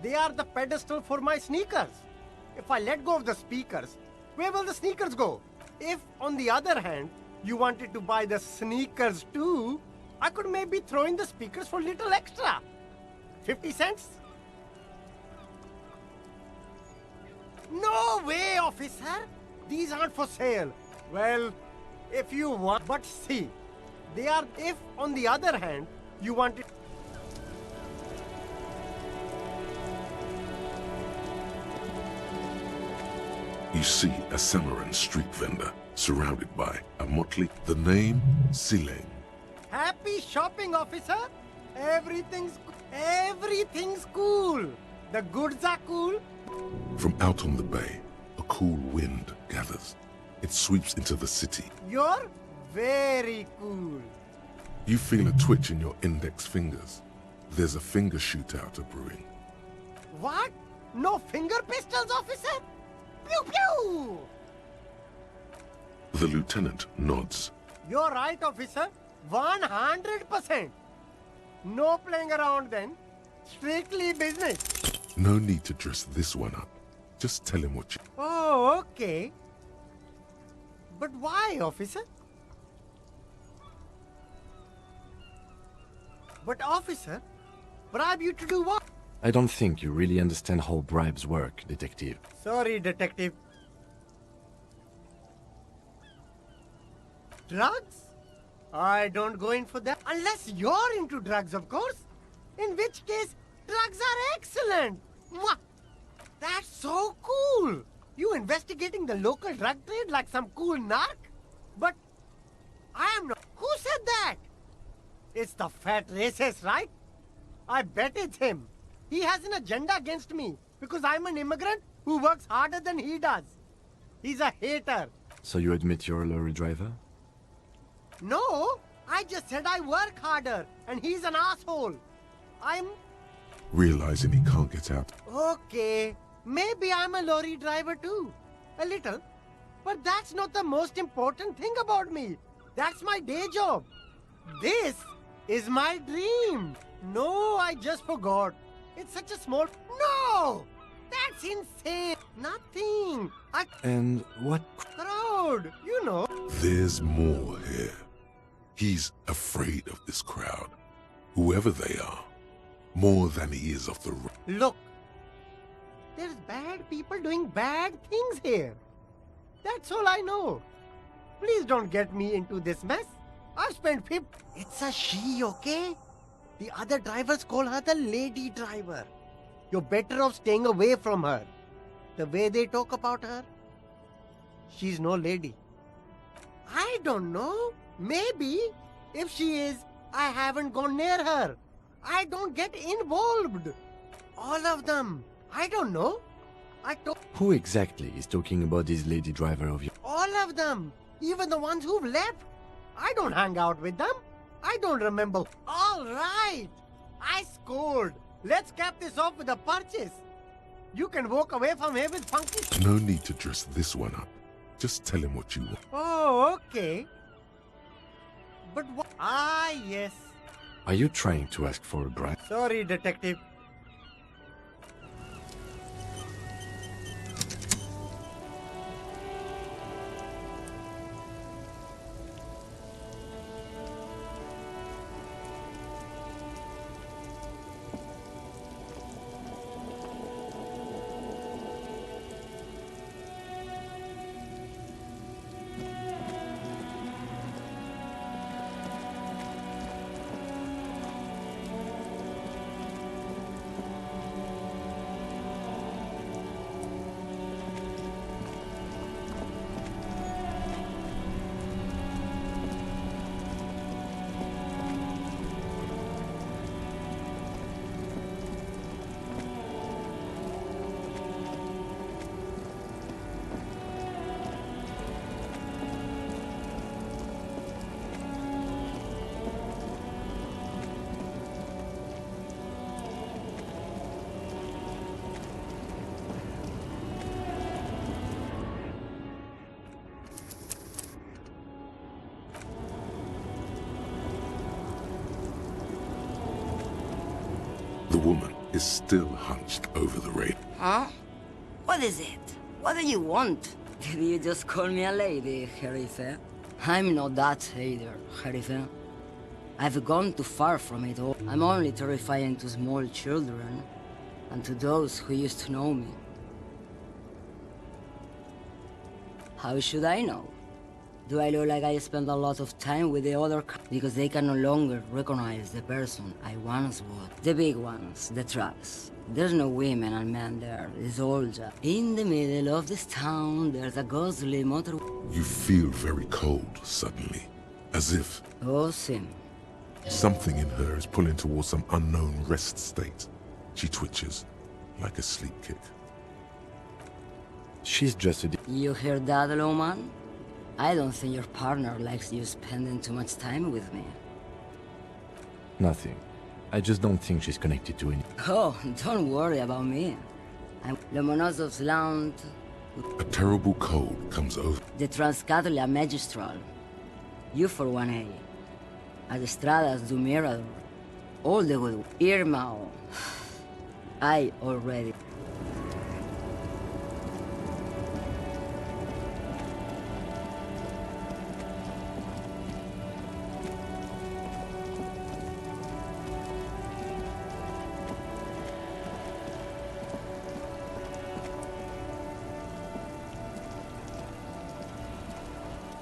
they are the pedestal for my sneakers. If I let go of the speakers, where will the sneakers go? If, on the other hand, you wanted to buy the sneakers too, I could maybe throw in the speakers for little extra. 50 cents? No way, officer! These aren't for sale. Well, if you want... But see, they are... If, on the other hand, you wanted...
You see a Samaran street vendor surrounded by a motley... The name, Sileng.
Happy shopping, officer! Everything's cool. The goods are cool.
From out on the bay, a cool wind gathers. It sweeps into the city.
You're very cool.
You feel a twitch in your index fingers. There's a finger shootout brewing.
What? No finger pistols, officer? Pew pew!
The lieutenant nods.
You're right, officer. 100%. No playing around then. Strictly business.
No need to dress this one up. Just tell him what you...
Oh, okay. But why, officer? But, officer, bribe you to do what?
I don't think you really understand how bribes work, detective.
Sorry, detective. Drugs? I don't go in for that. Unless you're into drugs, of course. In which case, drugs are excellent. Mwah! That's so cool. You investigating the local drug trade like some cool narc? But I am not. Who said that? It's the fat racist, right? I bet it's him. He has an agenda against me because I'm an immigrant who works harder than he does. He's a hater.
So you admit you're a lorry driver?
No, I just said I work harder and he's an asshole. I'm...
Realizing he can't get out.
Okay, maybe I'm a lorry driver too. A little. But that's not the most important thing about me. That's my day job. This is my dream. No, I just forgot. It's such a small... No! That's insane. Nothing.
And what...
Crowd, you know.
There's more here. He's afraid of this crowd. Whoever they are. More than he is of the...
Look. There's bad people doing bad things here. That's all I know. Please don't get me into this mess. I've spent 50... It's a she, okay? The other drivers call her the lady driver. You're better off staying away from her. The way they talk about her, she's no lady. I don't know. Maybe. If she is, I haven't gone near her. I don't get involved. All of them. I don't know.
Who exactly is talking about this lady driver of yours?
All of them. Even the ones who've left. I don't hang out with them. I don't remember. All right. I scored. Let's cap this off with a purchase. You can walk away from here with funky...
No need to dress this one up. Just tell him what you want.
Oh, okay. But what... Ah, yes.
Are you trying to ask for a bribe?
Sorry, detective.
The woman is still hunched over the rail.
Huh? What is it? What do you want? Did you just call me a lady, Herife? I'm not that either, Herife. I've gone too far from it all. I'm only terrifying to small children, and to those who used to know me. How should I know? Do I look like I spend a lot of time with the other because they can no longer recognize the person I once was? The big ones, the trucks. There's no women and men there. It's all just... In the middle of this town, there's a ghostly motor...
You feel very cold suddenly, as if...
Oh, Sim.
Something in her is pulling towards some unknown rest state. She twitches, like a sleep kick.
She's just a...
You hear that, Loman? I don't think your partner likes you spending too much time with me.
Nothing. I just don't think she's connected to any...
Oh, don't worry about me. I'm Lomonosov's land.
A terrible cold comes over.
The Transcatolia Magistral. You for 1A. Adestradas du Mirador. All the good... Irmao. I already...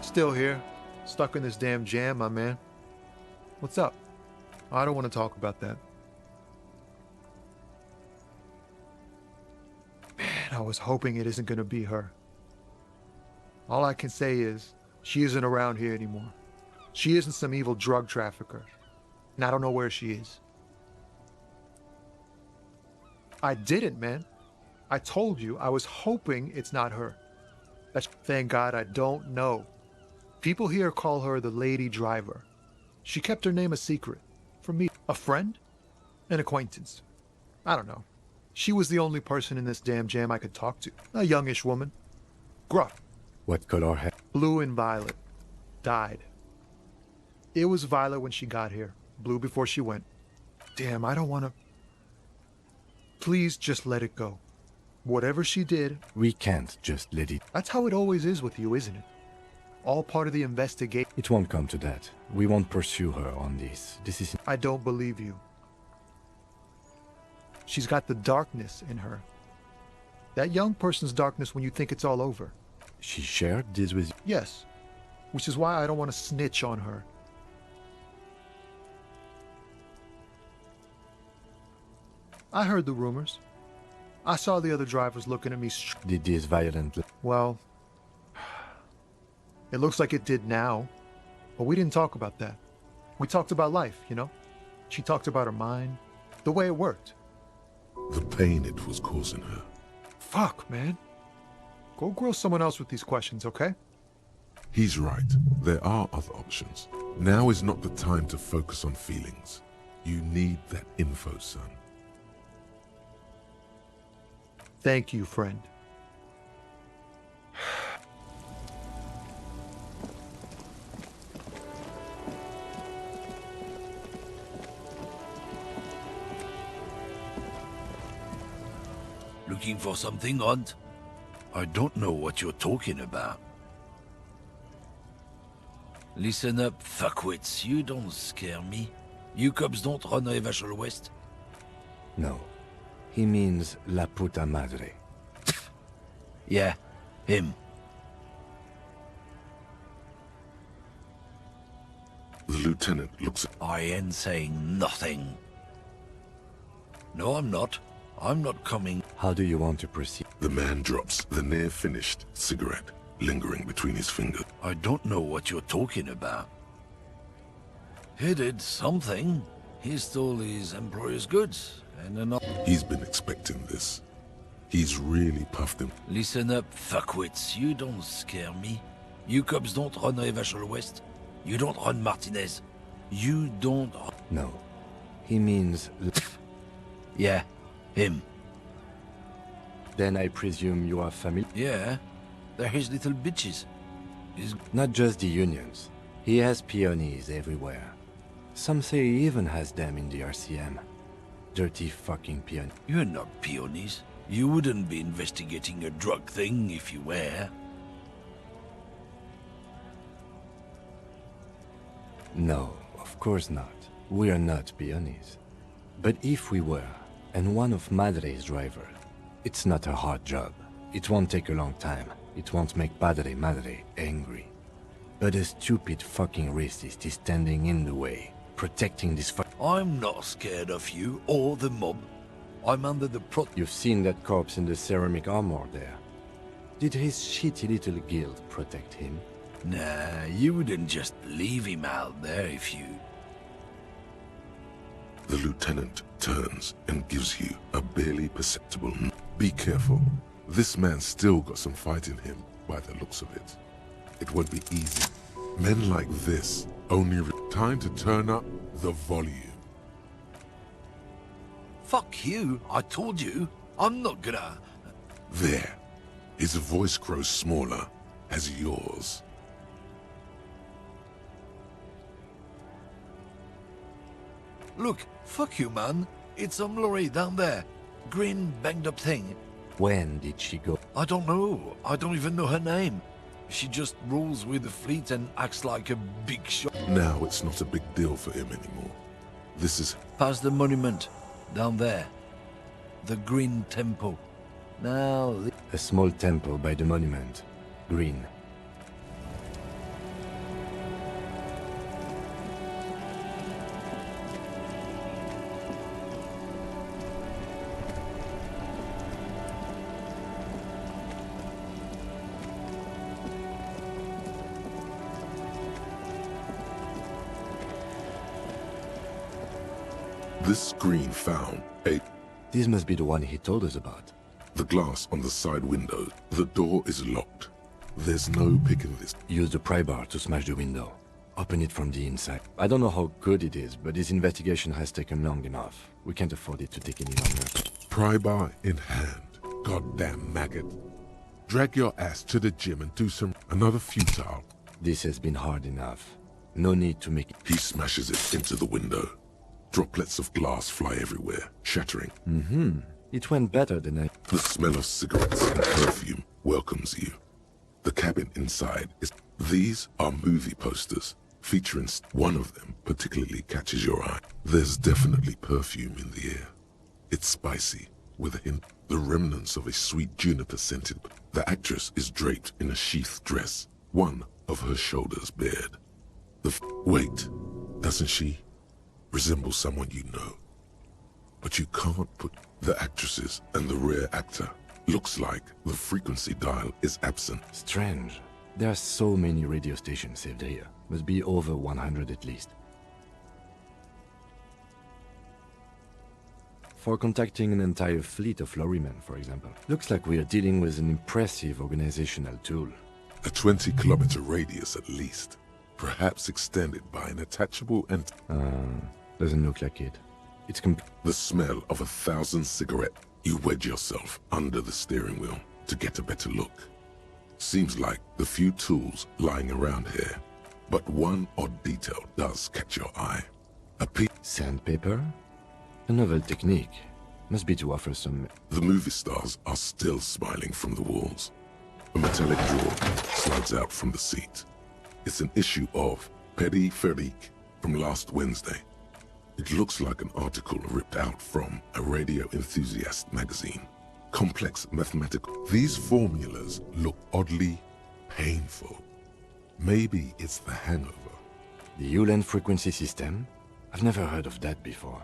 Still here, stuck in this damn jam, my man. What's up? I don't want to talk about that. Man, I was hoping it isn't going to be her. All I can say is, she isn't around here anymore. She isn't some evil drug trafficker. And I don't know where she is. I didn't, man. I told you, I was hoping it's not her. Thank God I don't know. People here call her the Lady Driver. She kept her name a secret. From me, a friend? An acquaintance. I don't know. She was the only person in this damn jam I could talk to. A youngish woman. Gruff.
What color hair?
Blue and violet. Died. It was violet when she got here. Blue before she went. Damn, I don't want to... Please just let it go. Whatever she did...
We can't just let it...
That's how it always is with you, isn't it? All part of the investigation.
It won't come to that. We won't pursue her on this. This is...
I don't believe you. She's got the darkness in her. That young person's darkness when you think it's all over.
She shared this with you?
Yes. Which is why I don't want to snitch on her. I heard the rumors. I saw the other drivers looking at me.
Did this violently?
Well... It looks like it did now, but we didn't talk about that. We talked about life, you know? She talked about her mind, the way it worked.
The pain it was causing her.
Fuck, man. Go grill someone else with these questions, okay?
He's right. There are other options. Now is not the time to focus on feelings. You need that info, son.
Thank you, friend.
Looking for something, Odd? I don't know what you're talking about. Listen up, fuckwits. You don't scare me. You cops don't run Evashel West?
No. He means La Puta Madre.
Yeah, him.
The lieutenant looks at...
I ain't saying nothing. No, I'm not. I'm not coming.
How do you want to proceed?
The man drops the near-finished cigarette, lingering between his fingers.
I don't know what you're talking about. He did something. He stole his employer's goods, and then...
He's been expecting this. He's really puffed him.
Listen up, fuckwits. You don't scare me. You cops don't run Evashel West. You don't run Martinez. You don't...
No. He means...
Yeah, him.
Then I presume you are familiar?
Yeah, they're his little bitches.
Not just the unions. He has peonies everywhere. Some say he even has them in the RCM. Dirty fucking peon.
You're not peonies. You wouldn't be investigating a drug thing if you were.
No, of course not. We are not peonies. But if we were, and one of Madre's driver, it's not a hard job. It won't take a long time. It won't make Padre Madre angry. But a stupid fucking racist is standing in the way, protecting this
I'm not scared of you or the mob. I'm under the
You've seen that corpse in the ceramic armor there. Did his shitty little guild protect him?
Nah, you wouldn't just leave him out there if you...
The lieutenant turns and gives you a barely perceptible Be careful. This man's still got some fight in him by the looks of it. It won't be easy. Men like this only time to turn up the volume.
Fuck you, I told you. I'm not gonna...
There. His voice grows smaller as yours.
Look, fuck you, man. It's some lorry down there. Green, banged-up thing.
When did she go?
I don't know. I don't even know her name. She just rolls with the fleet and acts like a big shot.
Now it's not a big deal for him anymore. This is...
Past the monument. Down there. The Green Temple. Now...
A small temple by the monument. Green.
This screen found a...
This must be the one he told us about.
The glass on the side window. The door is locked. There's no picking this.
Use the pry bar to smash the window. Open it from the inside. I don't know how good it is, but this investigation has taken long enough. We can't afford it to take any longer.
Pry bar in hand. Goddamn maggot. Drag your ass to the gym and do some... Another futile.
This has been hard enough. No need to make it...
He smashes it into the window. Droplets of glass fly everywhere, shattering.
It went better than I...
The smell of cigarettes and perfume welcomes you. The cabin inside is... These are movie posters, featuring... One of them particularly catches your eye. There's definitely perfume in the air. It's spicy, with a hint... The remnants of a sweet juniper-scented... The actress is draped in a sheath dress, one of her shoulders bared. Wait, doesn't she resemble someone you know? But you can't put the actresses and the rear actor. Looks like the frequency dial is absent.
Strange. There are so many radio stations saved here. Must be over 100 at least. For contacting an entire fleet of lorrymen, for example. Looks like we are dealing with an impressive organizational tool.
A 20-kilometer radius at least. Perhaps extended by an attachable and...
Doesn't look like it. It's
the smell of 1,000 cigarettes. You wedge yourself under the steering wheel to get a better look. Seems like the few tools lying around here, but one odd detail does catch your eye. A piece...
Sandpaper? A novel technique. Must be to offer some...
The movie stars are still smiling from the walls. A metallic drawer slides out from the seat. It's an issue of Périphérique from last Wednesday. It looks like an article ripped out from a radio enthusiast magazine. Complex mathematical... These formulas look oddly painful. Maybe it's the hangover.
The Ulan frequency system? I've never heard of that before.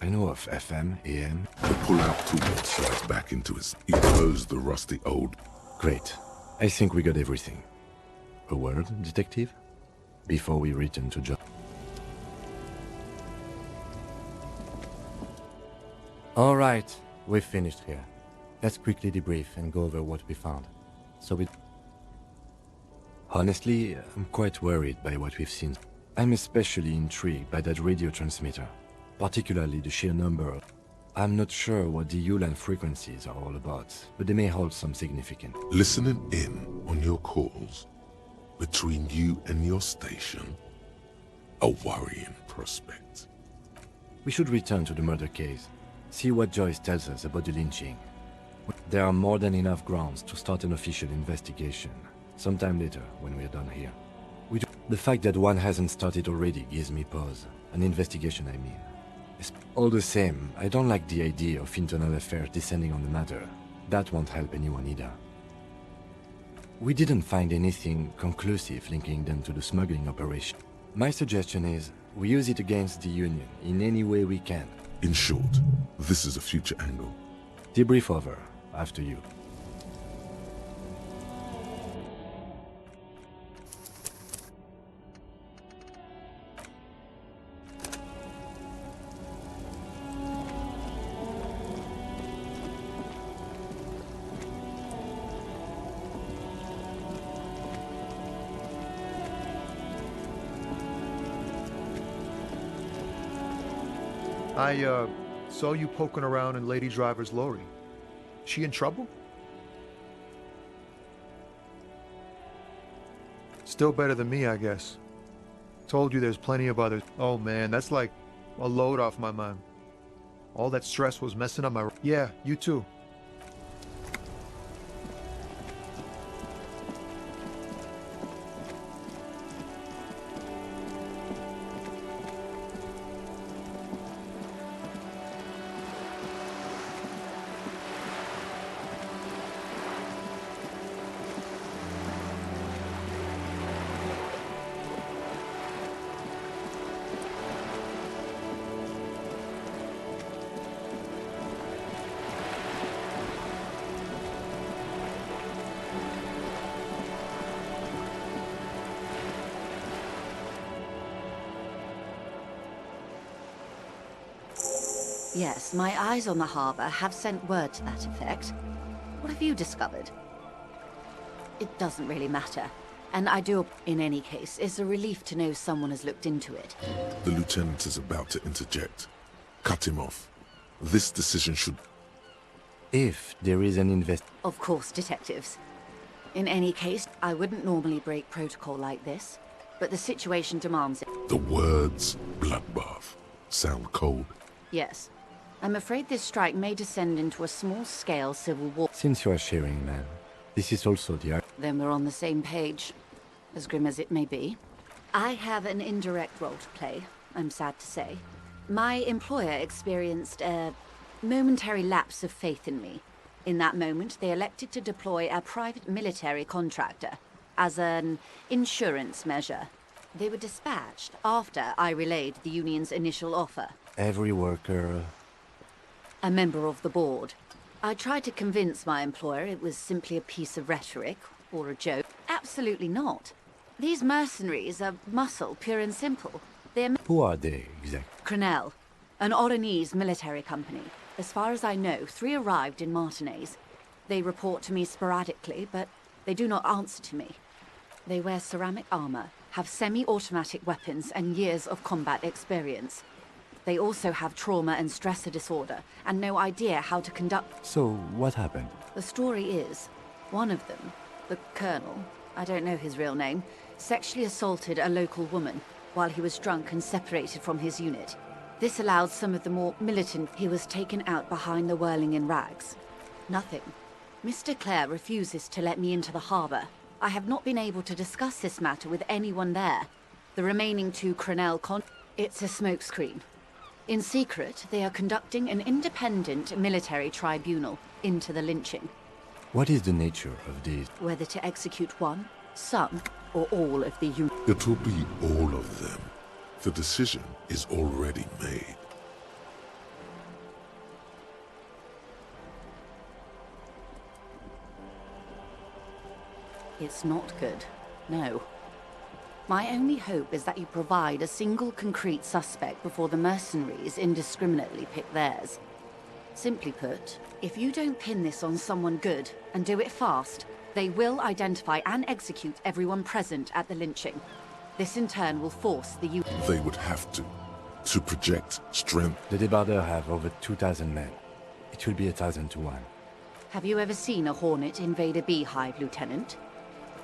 I know of FM, AM...
The pull-out tool slides back into his... You close the rusty old...
Great. I think we got everything. A word, detective? Before we return to job. All right, we've finished here. Let's quickly debrief and go over what we found. Honestly, I'm quite worried by what we've seen. I'm especially intrigued by that radio transmitter, particularly the sheer number. I'm not sure what the Ulan frequencies are all about, but they may hold some significance.
Listening in on your calls between you and your station, a worrying prospect.
We should return to the murder case. See what Joyce tells us about the lynching. There are more than enough grounds to start an official investigation. Sometime later, when we're done here. The fact that one hasn't started already gives me pause. An investigation, I mean. All the same, I don't like the idea of internal affairs descending on the matter. That won't help anyone either. We didn't find anything conclusive linking them to the smuggling operation. My suggestion is, we use it against the Union in any way we can.
In short, this is a future angle.
Debrief over. After you.
I saw you poking around in Lady Driver's lorry. She in trouble? Still better than me, I guess. Told you there's plenty of others. Oh man, that's like a load off my mind. All that stress was messing up my... Yeah, you too.
Yes, my eyes on the harbor have sent word to that effect. What have you discovered? It doesn't really matter. And I do, in any case, it's a relief to know someone has looked into it.
The lieutenant is about to interject. Cut him off. This decision should...
If there is an
Of course, detectives. In any case, I wouldn't normally break protocol like this, but the situation demands it.
The words bloodbath sound cold.
Yes. I'm afraid this strike may descend into a small-scale civil war.
Since you are sharing, man, this is also the...
Then we're on the same page, as grim as it may be. I have an indirect role to play, I'm sad to say. My employer experienced a momentary lapse of faith in me. In that moment, they elected to deploy a private military contractor as an insurance measure. They were dispatched after I relayed the union's initial offer.
Every worker...
A member of the board. I tried to convince my employer it was simply a piece of rhetoric, or a joke. Absolutely not. These mercenaries are muscle, pure and simple. They're...
Who are they, exactly?
Crenel, an Oranese military company. As far as I know, 3 arrived in Martinez. They report to me sporadically, but they do not answer to me. They wear ceramic armor, have semi-automatic weapons, and years of combat experience. They also have trauma and stressor disorder, and no idea how to conduct...
So, what happened?
The story is, one of them, the colonel, I don't know his real name, sexually assaulted a local woman while he was drunk and separated from his unit. This allowed some of the more militant... He was taken out behind the whirling in rags. Nothing. Mr. Clare refuses to let me into the harbor. I have not been able to discuss this matter with anyone there. The remaining 2 Crenel It's a smokescreen. In secret, they are conducting an independent military tribunal into the lynching.
What is the nature of these?
Whether to execute one, some, or all of the unit.
It will be all of them. The decision is already made.
It's not good, no. My only hope is that you provide a single concrete suspect before the mercenaries indiscriminately pick theirs. Simply put, if you don't pin this on someone good, and do it fast, they will identify and execute everyone present at the lynching. This in turn will force the
They would have to project strength.
The debardeurs have over 2,000 men. It will be 1,000 to 1.
Have you ever seen a Hornet invade a beehive, Lieutenant?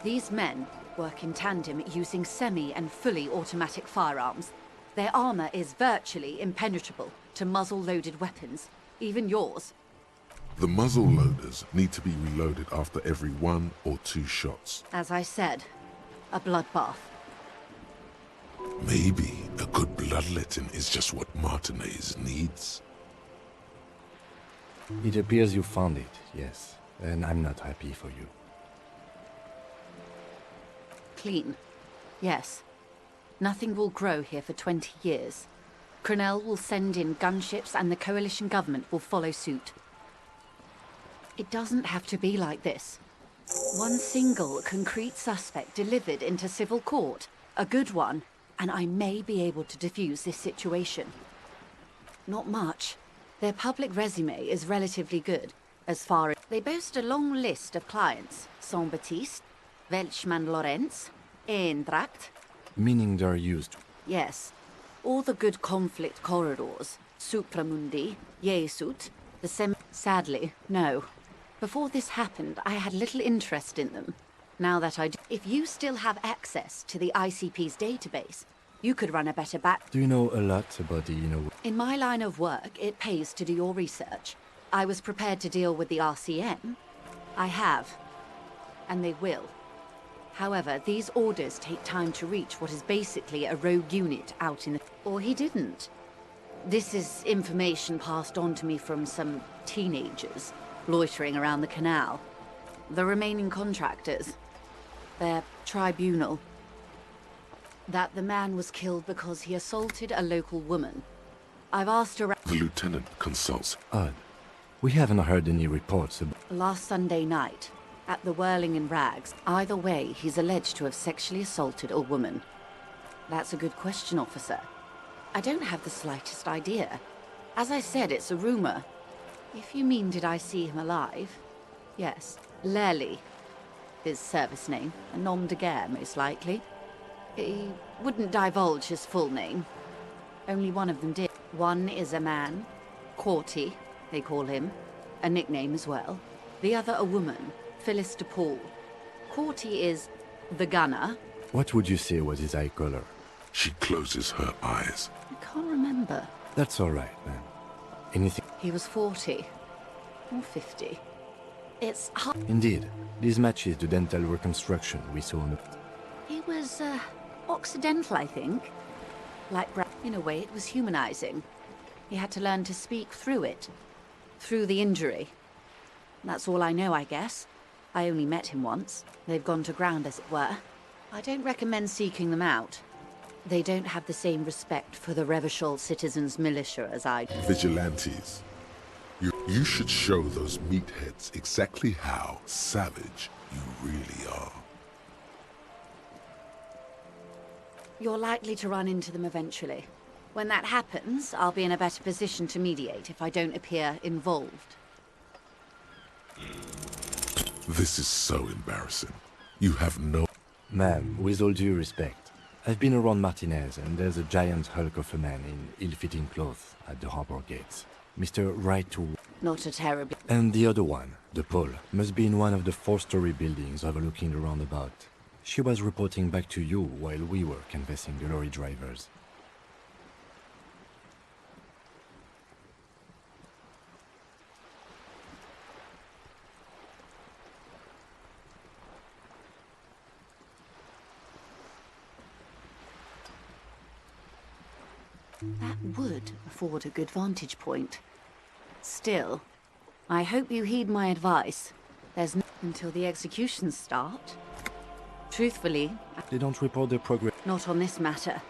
These men work in tandem using semi- and fully automatic firearms. Their armor is virtually impenetrable to muzzle-loaded weapons. even yours.
The muzzle loaders need to be reloaded after every 1 or 2 shots.
As I said, a bloodbath.
Maybe a good bloodletting is just what Martinez needs.
It appears you found it, yes. And I'm not happy for you.
Clean. Yes. Nothing will grow here for 20 years. Cronell will send in gunships and the coalition government will follow suit. It doesn't have to be like this. One single concrete suspect delivered into civil court, a good one, and I may be able to defuse this situation. Not much. Their public resume is relatively good, as far as they boast a long list of clients. Saint-Baptiste, Welchman-Lorenz, Eintracht.
Meaning they're used.
Yes. All the good conflict corridors. Supramundi, Jesut, the Sadly, no. Before this happened, I had little interest in them. Now that I do, if you still have access to the ICP's database, you could run a better back.
Do you know a lot about the inner...
In my line of work, it pays to do your research. I was prepared to deal with the RCM. I have. And they will. However, these orders take time to reach what is basically a rogue unit out in the... Or he didn't. This is information passed on to me from some teenagers loitering around the canal. The remaining contractors. Their tribunal. That the man was killed because he assaulted a local woman. I've asked around...
The lieutenant consults.
Odd. We haven't heard any reports about...
Last Sunday night, at the Whirling in Rags. Either way, he's alleged to have sexually assaulted a woman. That's a good question, officer. I don't have the slightest idea. As I said, it's a rumor. If you mean did I see him alive? Yes. Lely. His service name. A nom de guerre, most likely. He wouldn't divulge his full name. Only one of them did. One is a man. Corty, they call him. A nickname as well. The other a woman. Phyllis DePaul. Corty is the gunner.
What would you say was his eye color?
She closes her eyes.
I can't remember.
That's all right, man. Anything...
He was 40. Or 50. It's hard.
Indeed. This matches the dental reconstruction we saw on the...
He was, Occidental, I think. In a way, it was humanizing. He had to learn to speak through it. Through the injury. That's all I know, I guess. I only met him once. They've gone to ground, as it were. I don't recommend seeking them out. They don't have the same respect for the Revachol citizens' militia as I do.
Vigilantes. You should show those meatheads exactly how savage you really are.
You're likely to run into them eventually. When that happens, I'll be in a better position to mediate if I don't appear involved.
This is so embarrassing. You have no...
Ma'am, with all due respect, I've been around Martinez, and there's a giant hulk of a man in ill-fitting clothes at the harbor gates. Mr. Right to...
Not a terribly...
And the other one, the Paul, must be in one of the 4-story buildings overlooking the roundabout. She was reporting back to you while we were canvassing the lorry drivers.
That would afford a good vantage point. Still, I hope you heed my advice. There's no... until the executions start. Truthfully...
They don't report their progress.
Not on this matter.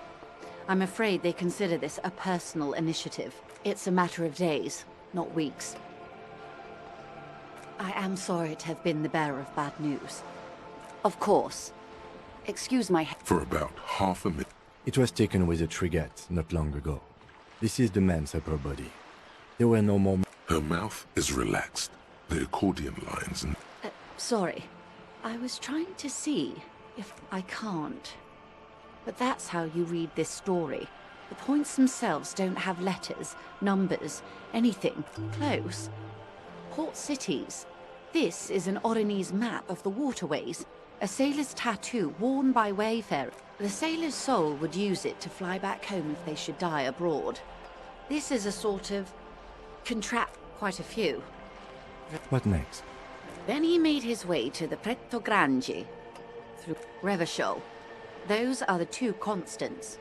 I'm afraid they consider this a personal initiative. It's a matter of days, not weeks. I am sorry to have been the bearer of bad news. Of course. Excuse my...
For about half a minute.
It was taken with a Trigat not long ago. This is the man's upper body. There were no more...
Her mouth is relaxed. The accordion lines and...
Sorry. I was trying to see if I can't. But that's how you read this story. The points themselves don't have letters, numbers, anything. Close. Port cities. This is an Oronese map of the waterways. A sailor's tattoo worn by wayfarers. The sailor's soul would use it to fly back home if they should die abroad. This is a sort of quite a few.
What next?
Then he made his way to the Pretto Grande through Revachol. Those are the two constants.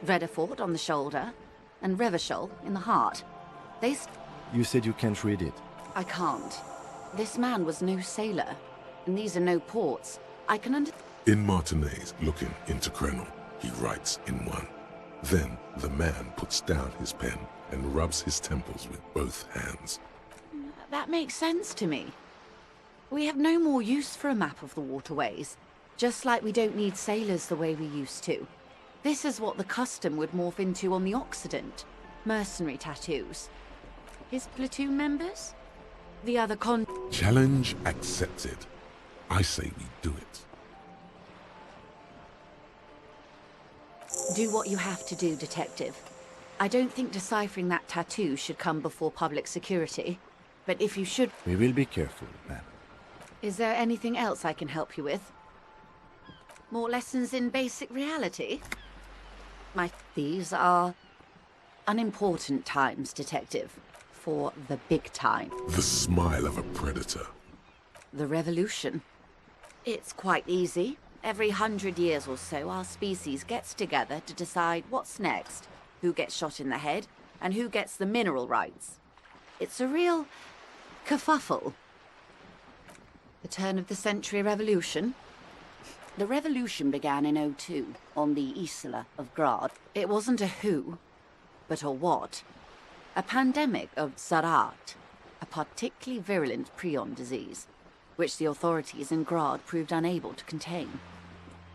Redefort on the shoulder and Revachol in the heart.
You said you can't read it.
I can't. This man was no sailor, and these are no ports. I can
In Martinez, looking into Krenel, he writes in one. Then the man puts down his pen and rubs his temples with both hands.
That makes sense to me. We have no more use for a map of the waterways, just like we don't need sailors the way we used to. This is what the custom would morph into on the Occident. Mercenary tattoos. His platoon members? The other
Challenge accepted. I say we do it.
Do what you have to do, Detective. I don't think deciphering that tattoo should come before public security. But if you should...
We will be careful, ma'am.
Is there anything else I can help you with? More lessons in basic reality? These are unimportant times, Detective. For the big time.
The smile of a predator.
The revolution. It's quite easy. Every 100 years or so, our species gets together to decide what's next, who gets shot in the head, and who gets the mineral rights. It's a real kerfuffle. The turn of the century revolution. The revolution began in '02 on the Isla of Grad. It wasn't a who, but a what. A pandemic of Zarat, a particularly virulent prion disease, which the authorities in Grad proved unable to contain.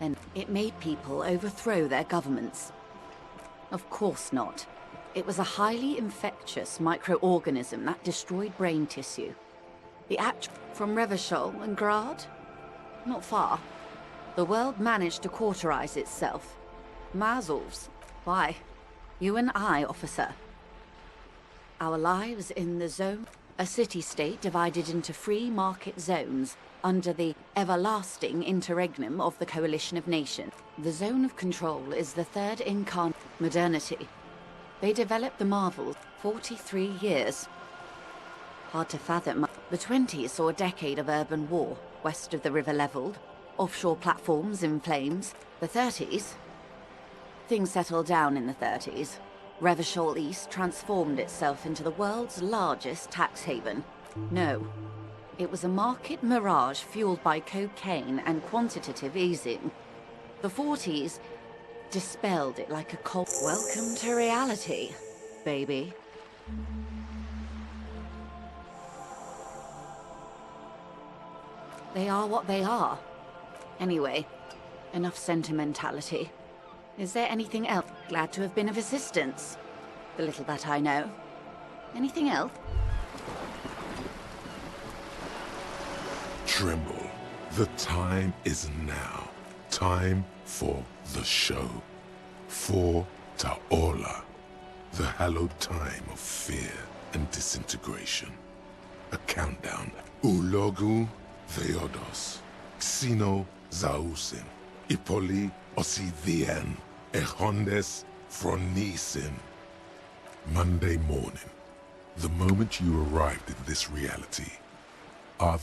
And it made people overthrow their governments. Of course not. It was a highly infectious microorganism that destroyed brain tissue. The act from Revachol and Grad? Not far. The world managed to cauterize itself. Mazovs. Why? You and I, officer. Our lives in the zone, a city-state divided into free market zones under the everlasting interregnum of the Coalition of Nations. The zone of control is the third modernity. They developed the marvels 43 years. Hard to fathom. The 20s saw a decade of urban war, west of the river leveled, offshore platforms in flames. The 30s? Things settled down in the 30s. Revachol East transformed itself into the world's largest tax haven. No, it was a market mirage fueled by cocaine and quantitative easing. The 40s dispelled it like a cold. Welcome to reality, baby. They are what they are. Anyway, enough sentimentality. Is there anything else? Glad to have been of assistance. The little that I know. Anything else?
Tremble. The time is now. Time for the show. For Taola. The hallowed time of fear and disintegration. A countdown. Ulogu Theodos. Xeno Zausin. Ipoli Osithien. Echondes Fronisin. Monday morning. The moment you arrived in this reality are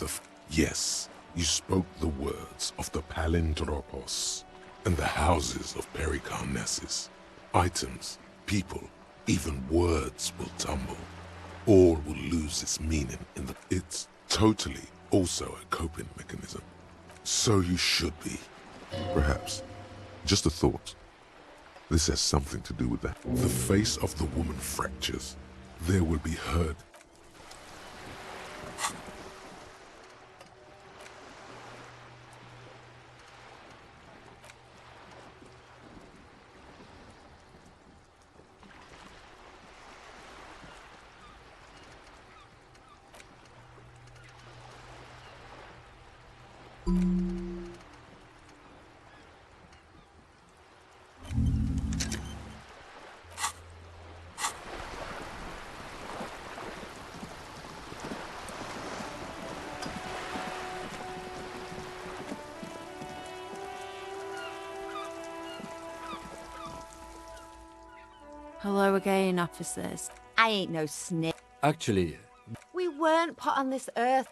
yes, you spoke the words of the Palindropos and the houses of Pericarnassus. Items, people, even words will tumble. All will lose its meaning in the... It's totally also a coping mechanism. So you should be. Perhaps. Just a thought. This has something to do with that. The face of the woman fractures. There will be heard.
Hello again, officers. I ain't no snitch.
Actually,
We weren't put on this earth.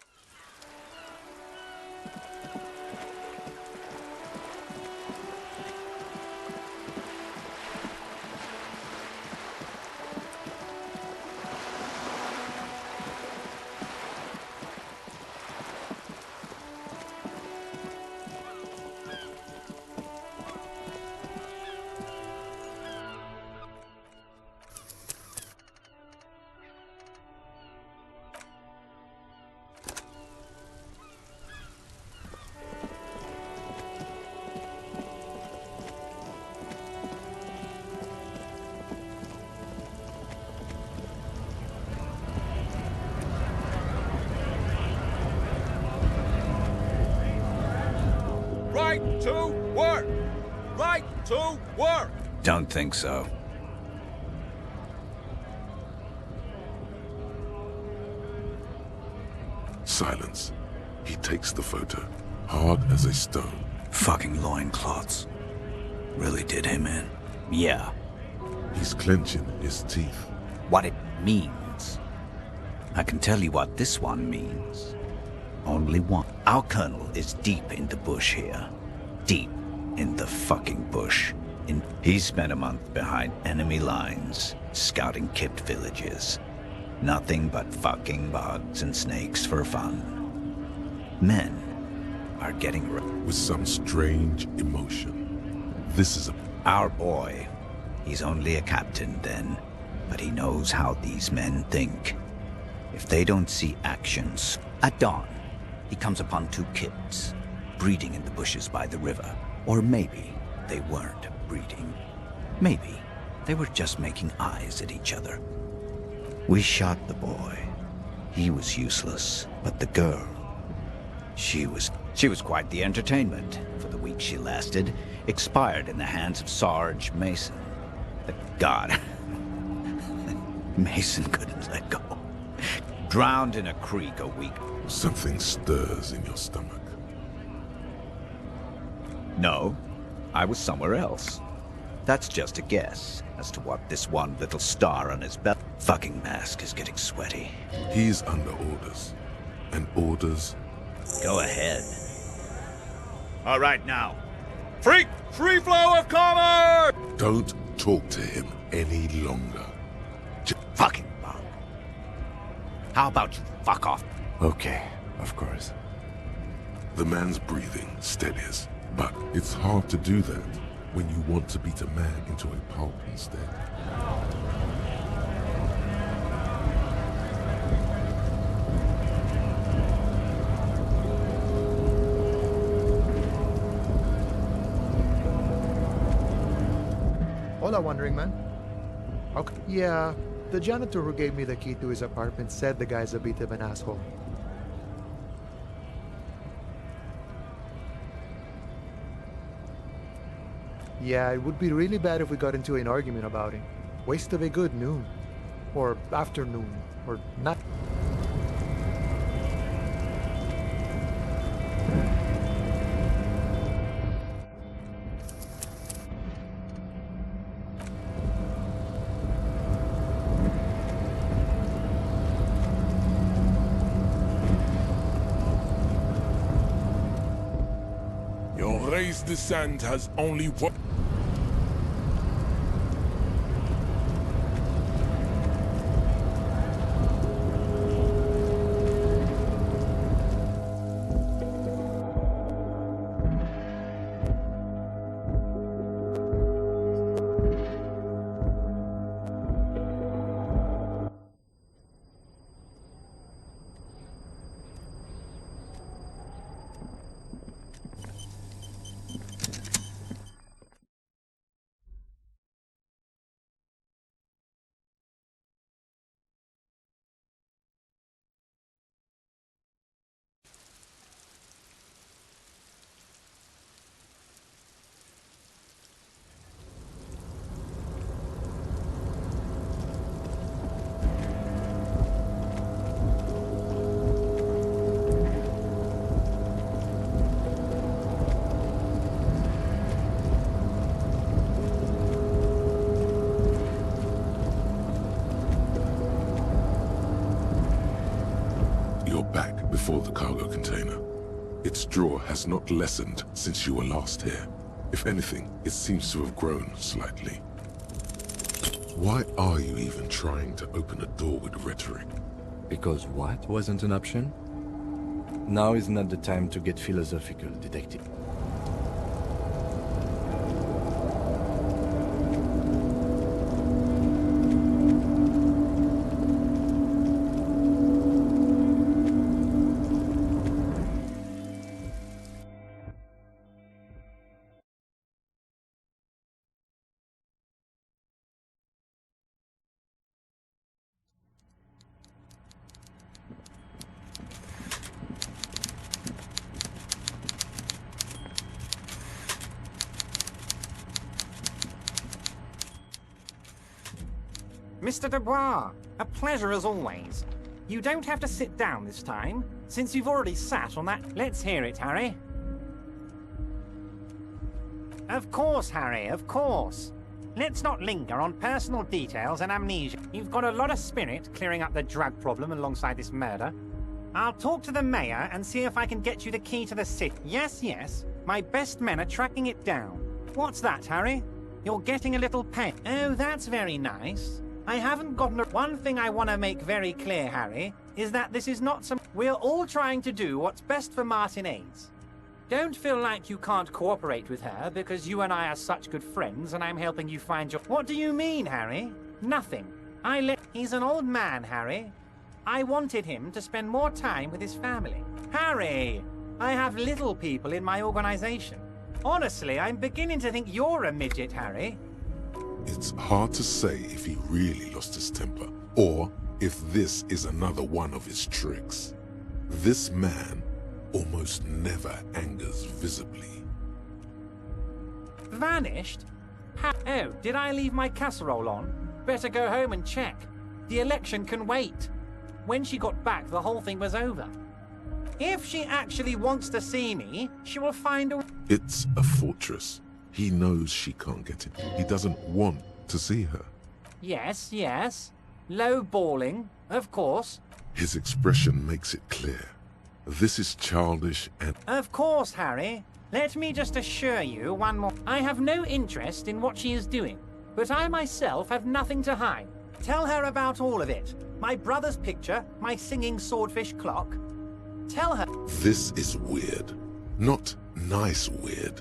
Right to work! Right to work!
Don't think so.
Silence. He takes the photo, hard as a stone.
Fucking loincloths. Really did him in. Yeah.
He's clenching his teeth.
What it means. I can tell you what this one means. Only one. Our colonel is deep in the bush here. Deep in the fucking bush. He spent a month behind enemy lines, scouting kipped villages. Nothing but fucking bugs and snakes for fun. Men are getting
with some strange emotion. This is
our boy. He's only a captain then, but he knows how these men think. If they don't see actions, at dawn, he comes upon two kids, breeding in the bushes by the river. Or maybe they weren't breeding. Maybe they were just making eyes at each other. We shot the boy. He was useless, but the girl, she was quite the entertainment for the week she lasted. Expired in the hands of Sarge Mason. But God, Mason couldn't let go. Drowned in a creek a week.
Something stirs in your stomach.
No, I was somewhere else. That's just a guess as to what this one little star on his belt. Fucking mask is getting sweaty.
He's under orders. And orders...
Go ahead. All right, now.
Free flow of commerce!
Don't talk to him any longer.
Fucking bug. How about you fuck off?
Okay, of course.
The man's breathing steadies, but it's hard to do that when you want to beat a man into a pulp instead.
Hola, Wandering Man. Okay. Yeah, the janitor who gave me the key to his apartment said the guy's a bit of an asshole. Yeah, it would be really bad if we got into an argument about him. Waste of a good noon. Or afternoon. Or night.
Your race descent has only one... before the cargo container. Its draw has not lessened since you were last here. If anything, it seems to have grown slightly. Why are you even trying to open a door with rhetoric?
Because what wasn't an option? Now is not the time to get philosophical, detective.
Mr. Dubois, a pleasure as always. You don't have to sit down this time, since you've already sat on that. Let's hear it, Harry. Of course, Harry, of course. Let's not linger on personal details and amnesia. You've got a lot of spirit clearing up the drug problem alongside this murder. I'll talk to the mayor and see if I can get you the key to the city. Yes, yes, my best men are tracking it down. What's that, Harry? You're getting a little pale. Oh, that's very nice. I haven't gotten a... One thing I want to make very clear, Harry, is that this is not some... We're all trying to do what's best for Martinez. Don't feel like you can't cooperate with her because you and I are such good friends and I'm helping you find your... What do you mean, Harry? Nothing. He's an old man, Harry. I wanted him to spend more time with his family. Harry! I have little people in my organization. Honestly, I'm beginning to think you're a midget, Harry.
It's hard to say if he really lost his temper, or if this is another one of his tricks. This man almost never angers visibly.
Vanished? Oh, did I leave my casserole on? Better go home and check. The election can wait. When she got back, the whole thing was over. If she actually wants to see me, she will find a...
It's a fortress. He knows she can't get it. He doesn't want to see her.
Yes, yes. Low-balling, of course.
His expression makes it clear. This is childish and...
Of course, Harry. Let me just assure you one more. I have no interest in what she is doing, but I myself have nothing to hide. Tell her about all of it. My brother's picture, my singing swordfish clock. Tell her...
This is weird. Not nice weird.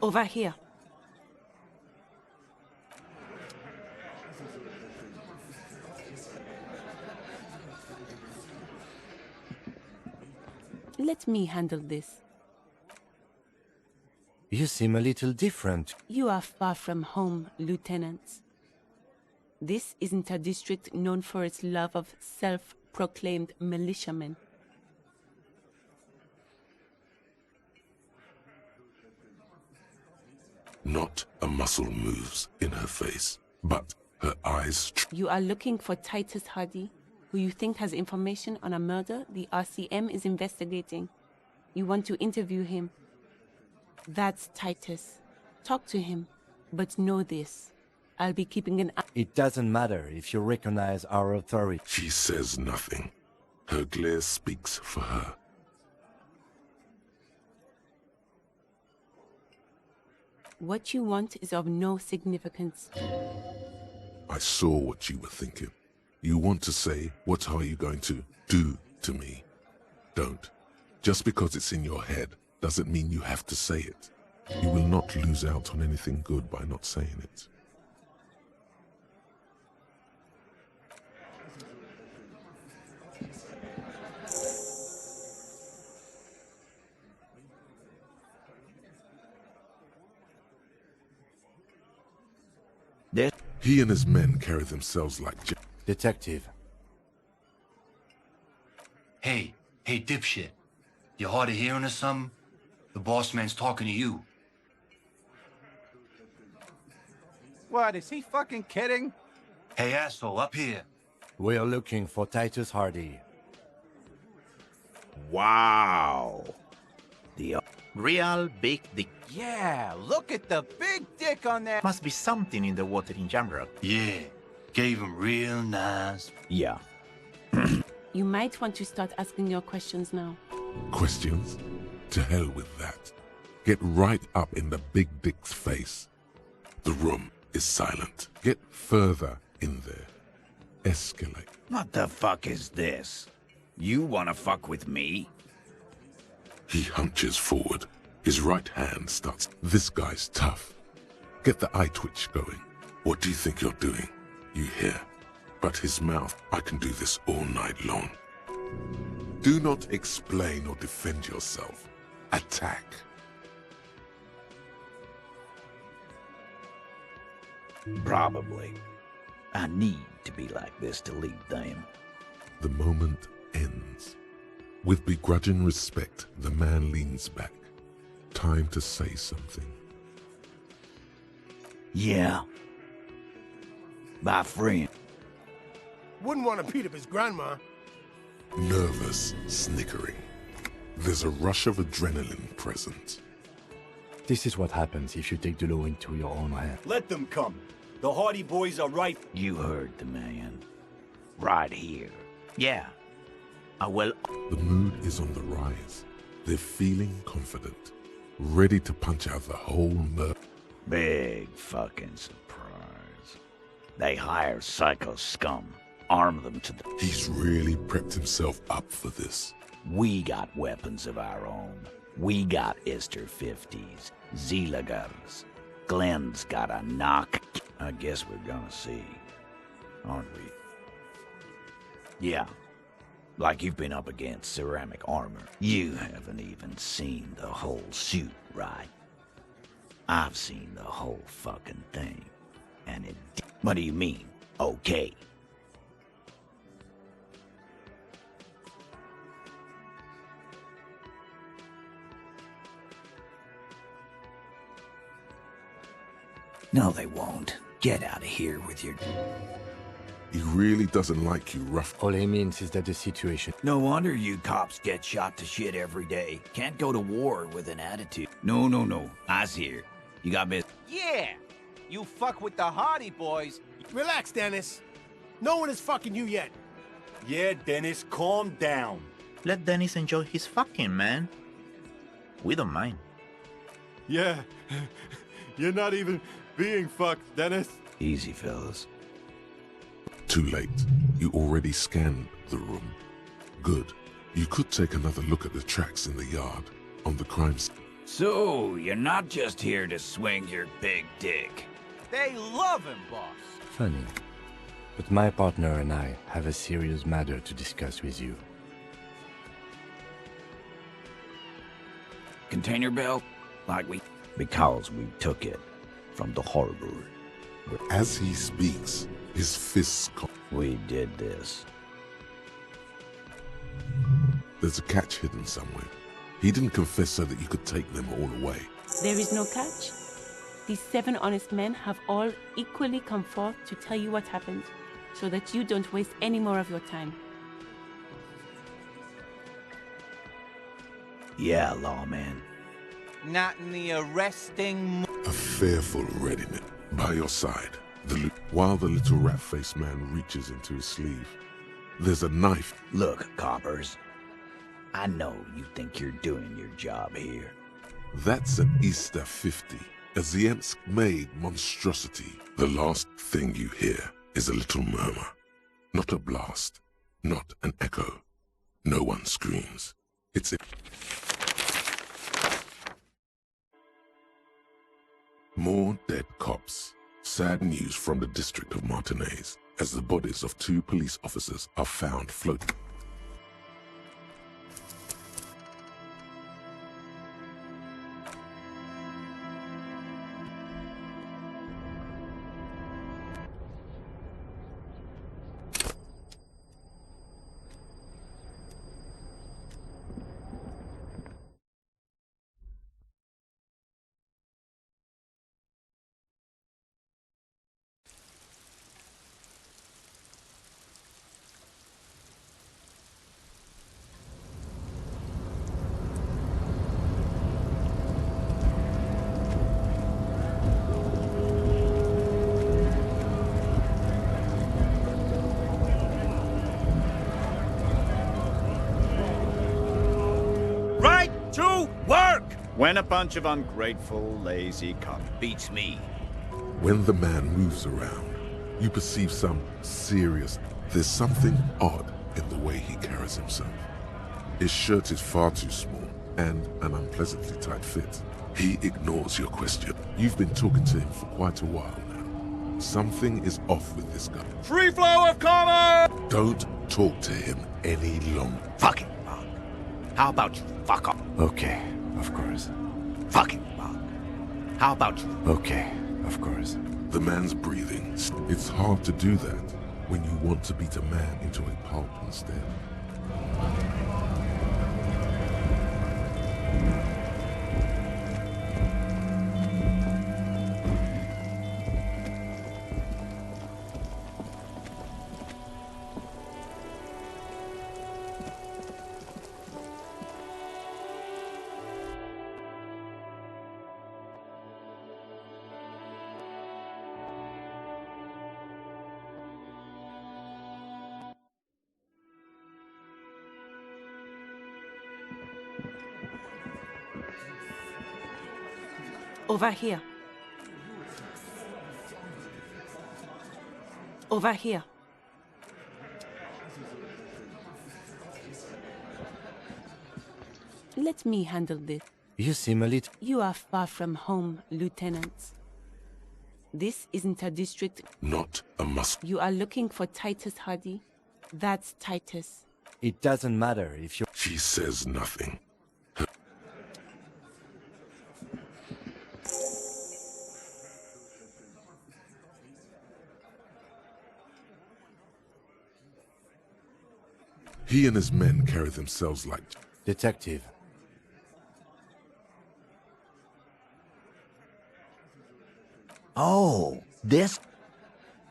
Over here. Let me handle this.
You seem a little different.
You are far from home, Lieutenant. This isn't a district known for its love of self-proclaimed militiamen.
Not a muscle moves in her face, but her eyes...
You are looking for Titus Hardy, who you think has information on a murder the RCM is investigating. You want to interview him. That's Titus. Talk to him, but know this. I'll be keeping an eye...
It doesn't matter if you recognize our authority.
She says nothing. Her glare speaks for her.
What you want is of no significance.
I saw what you were thinking. You want to say, what are you going to do to me? Don't. Just because it's in your head doesn't mean you have to say it. You will not lose out on anything good by not saying it. He and his men carry themselves like...
Detective.
Hey, dipshit. You hard of hearing or something? The boss man's talking to you.
What, is he fucking kidding?
Hey, asshole, up here.
We are looking for Titus Hardy.
Wow. The real big dick.
Yeah, look at the big dick on that.
Must be something in the water in Jamrock.
Yeah, gave him real nice.
Yeah.
You might want to start asking your questions now.
Questions? To hell with that. Get right up in the big dick's face. The room is silent. Get further in there. Escalate.
What the fuck is this? You wanna fuck with me?
He hunches forward. His right hand starts. This guy's tough. Get the eye twitch going. What do you think you're doing? You hear. But his mouth, I can do this all night long. Do not explain or defend yourself. Attack.
Probably. I need to be like this to lead them.
The moment ends. With begrudging respect, the man leans back. Time to say something.
Yeah. My friend.
Wouldn't want to beat up his grandma.
Nervous, snickering. There's a rush of adrenaline present.
This is what happens if you take the law into your own hands.
Let them come. The Hardy boys are right.
You heard the man. Right here. Yeah. Well...
The mood is on the rise. They're feeling confident. Ready to punch out the whole murder.
Big fucking surprise. They hire psycho scum. Arm them to the...
He's really prepped himself up for this.
We got weapons of our own. We got Ister 50s, Zeelagers. Glenn's got a knock. I guess we're gonna see, aren't we? Yeah. Like you've been up against ceramic armor. You haven't even seen the whole suit, right? I've seen the whole fucking thing. And it... What do you mean, okay? No, they won't. Get out of here with your...
He really doesn't like you, rough.
All he means is that the situation...
No wonder you cops get shot to shit every day. Can't go to war with an attitude. No. I's here. You got business?
Yeah! You fuck with the Hardy boys.
Relax, Dennis. No one is fucking you yet.
Yeah, Dennis, calm down.
Let Dennis enjoy his fucking, man. We don't mind.
Yeah. You're not even being fucked, Dennis.
Easy, fellas.
Too late. You already scanned the room. Good. You could take another look at the tracks in the yard. On the crime scene.
So, you're not just here to swing your big dick.
They love him, boss.
Funny. But my partner and I have a serious matter to discuss with you.
Container belt? Like we... Because we took it from the harbor.
As he speaks, his fists...
We did this.
There's a catch hidden somewhere. He didn't confess so that you could take them all away.
There is no catch. These 7 honest men have all equally come forth to tell you what happened, so that you don't waste any more of your time.
Yeah, lawman.
Not in the arresting...
A fearful readiness by your side. While the little rat-faced man reaches into his sleeve, there's a knife.
Look, coppers. I know you think you're doing your job here.
That's an Easter 50. A Ziemsk-made monstrosity. The last thing you hear is a little murmur. Not a blast. Not an echo. No one screams. It's a... More dead cops. Sad news from the district of Martinez as the bodies of 2 police officers are found floating.
When a bunch of ungrateful, lazy cops beats me.
When the man moves around, you perceive some serious... There's something odd in the way he carries himself. His shirt is far too small and an unpleasantly tight fit. He ignores your question. You've been talking to him for quite a while now. Something is off with this guy.
Free flow of commerce!
Don't talk to him any longer.
Fucking fuck. How about you fuck off?
Okay, of course.
Fucking fuck. How about you?
Okay, of course.
The man's breathing. It's hard to do that when you want to beat a man into a pulp instead.
Over here. Over here. Let me handle this.
You seem a little...
You are far from home, Lieutenant. This isn't a district...
Not a must.
You are looking for Titus Hardy. That's Titus.
It doesn't matter if you...
She says nothing. He and his men carry themselves like...
Detective.
Oh, this...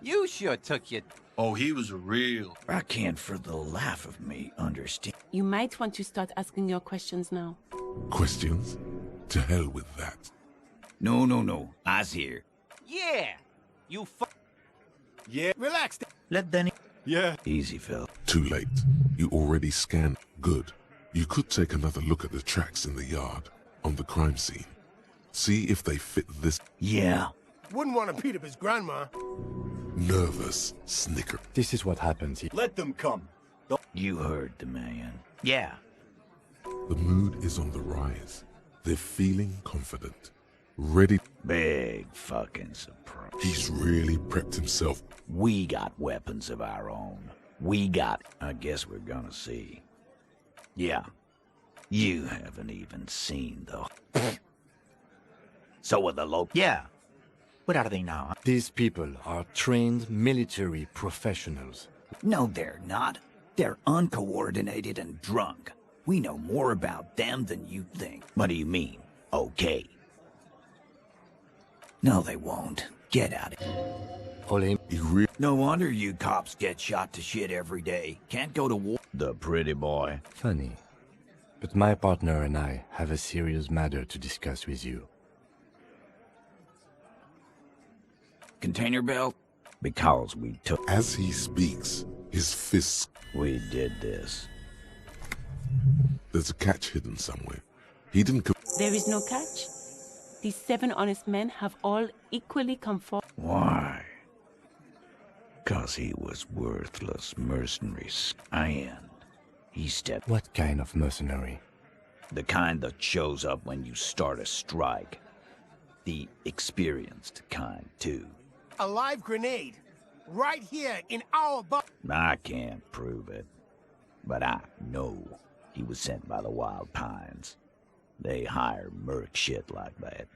You sure took your...
Oh, he was real.
I can't for the life of me understand.
You might want to start asking your questions now.
Questions? To hell with that.
No. I's here.
Yeah! You
Yeah, relax.
Let Danny...
Yeah.
Easy, Phil.
Too late. You already scanned. Good. You could take another look at the tracks in the yard, on the crime scene. See if they fit this.
Yeah.
Wouldn't want to beat up his grandma.
Nervous snicker.
This is what happens.
Let them come.
You heard the man.
Yeah.
The mood is on the rise. They're feeling confident, ready.
Big fucking surprise.
He's really prepped himself.
We got weapons of our own. I guess we're gonna see. Yeah. You haven't even seen the... So are the local...
Yeah. Where are they now?
These people are trained military professionals.
No, they're not. They're uncoordinated and drunk. We know more about them than you think. What do you mean? Okay. No, they won't. Get out of here. No wonder you cops get shot to shit every day. Can't go to war. The pretty boy.
Funny. But my partner and I have a serious matter to discuss with you.
Container belt? Because we took...
As he speaks, his fists...
We did this.
There's a catch hidden somewhere. He didn't...
There is no catch. These 7 honest men have all equally come forward.
Why? 'Cause he was worthless mercenary. And he stepped...
What kind of mercenary?
The kind that shows up when you start a strike. The experienced kind, too.
A live grenade. Right here in our butt.
I can't prove it. But I know he was sent by the Wild Pines. They hire merc shit like that.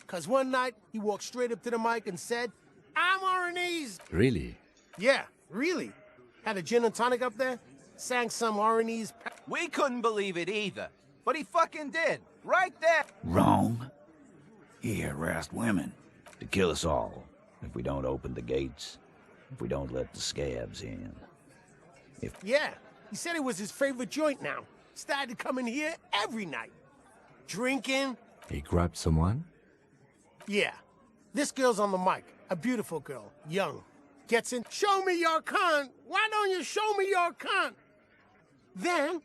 'Cause one night, he walked straight up to the mic and said, "I'm RNE's."
Really?
Yeah, really. Had a gin and tonic up there, sang some RNE's.
We couldn't believe it either. But he fucking did. Right there.
Wrong. He harassed women to kill us all if we don't open the gates, if we don't let the scabs in.
Yeah, he said it was his favorite joint now. Started to come in here every night. Drinking.
He grabbed someone?
Yeah. This girl's on the mic. A beautiful girl. Young. Gets in. Show me your cunt. Why don't you show me your cunt? Then,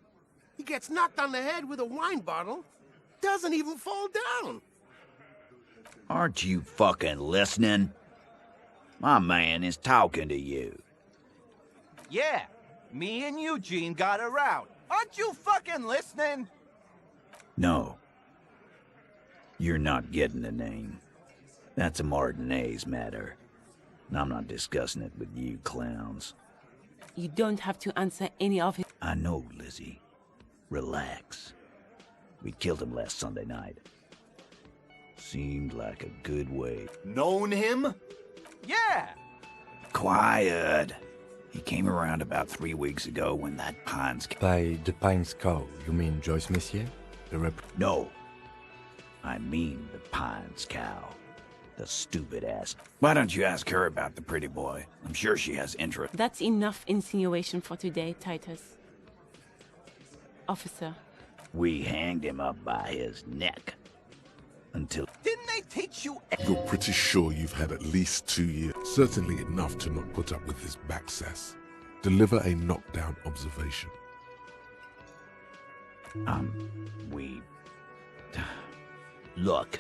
he gets knocked on the head with a wine bottle. Doesn't even fall down.
Aren't you fucking listening? My man is talking to you.
Yeah, me and Eugene got around. Aren't you fucking listening?
No. You're not getting the name. That's a Martinez matter. And I'm not discussing it with you clowns.
You don't have to answer any of it.
I know, Lizzie. Relax. We killed him last Sunday night. Seemed like a good way.
Known him?
Yeah!
Quiet. He came around about 3 weeks ago when that Pines...
By the Pines cow, you mean Joyce Messier?
No. I mean the Pines cow. The stupid ass. Why don't you ask her about the pretty boy? I'm sure she has interest.
That's enough insinuation for today, Titus. Officer.
We hanged him up by his neck. Until...
Didn't they teach you...
You're pretty sure you've had at least 2 years. Certainly enough to not put up with his back sass. Deliver a knockdown observation.
We... Look.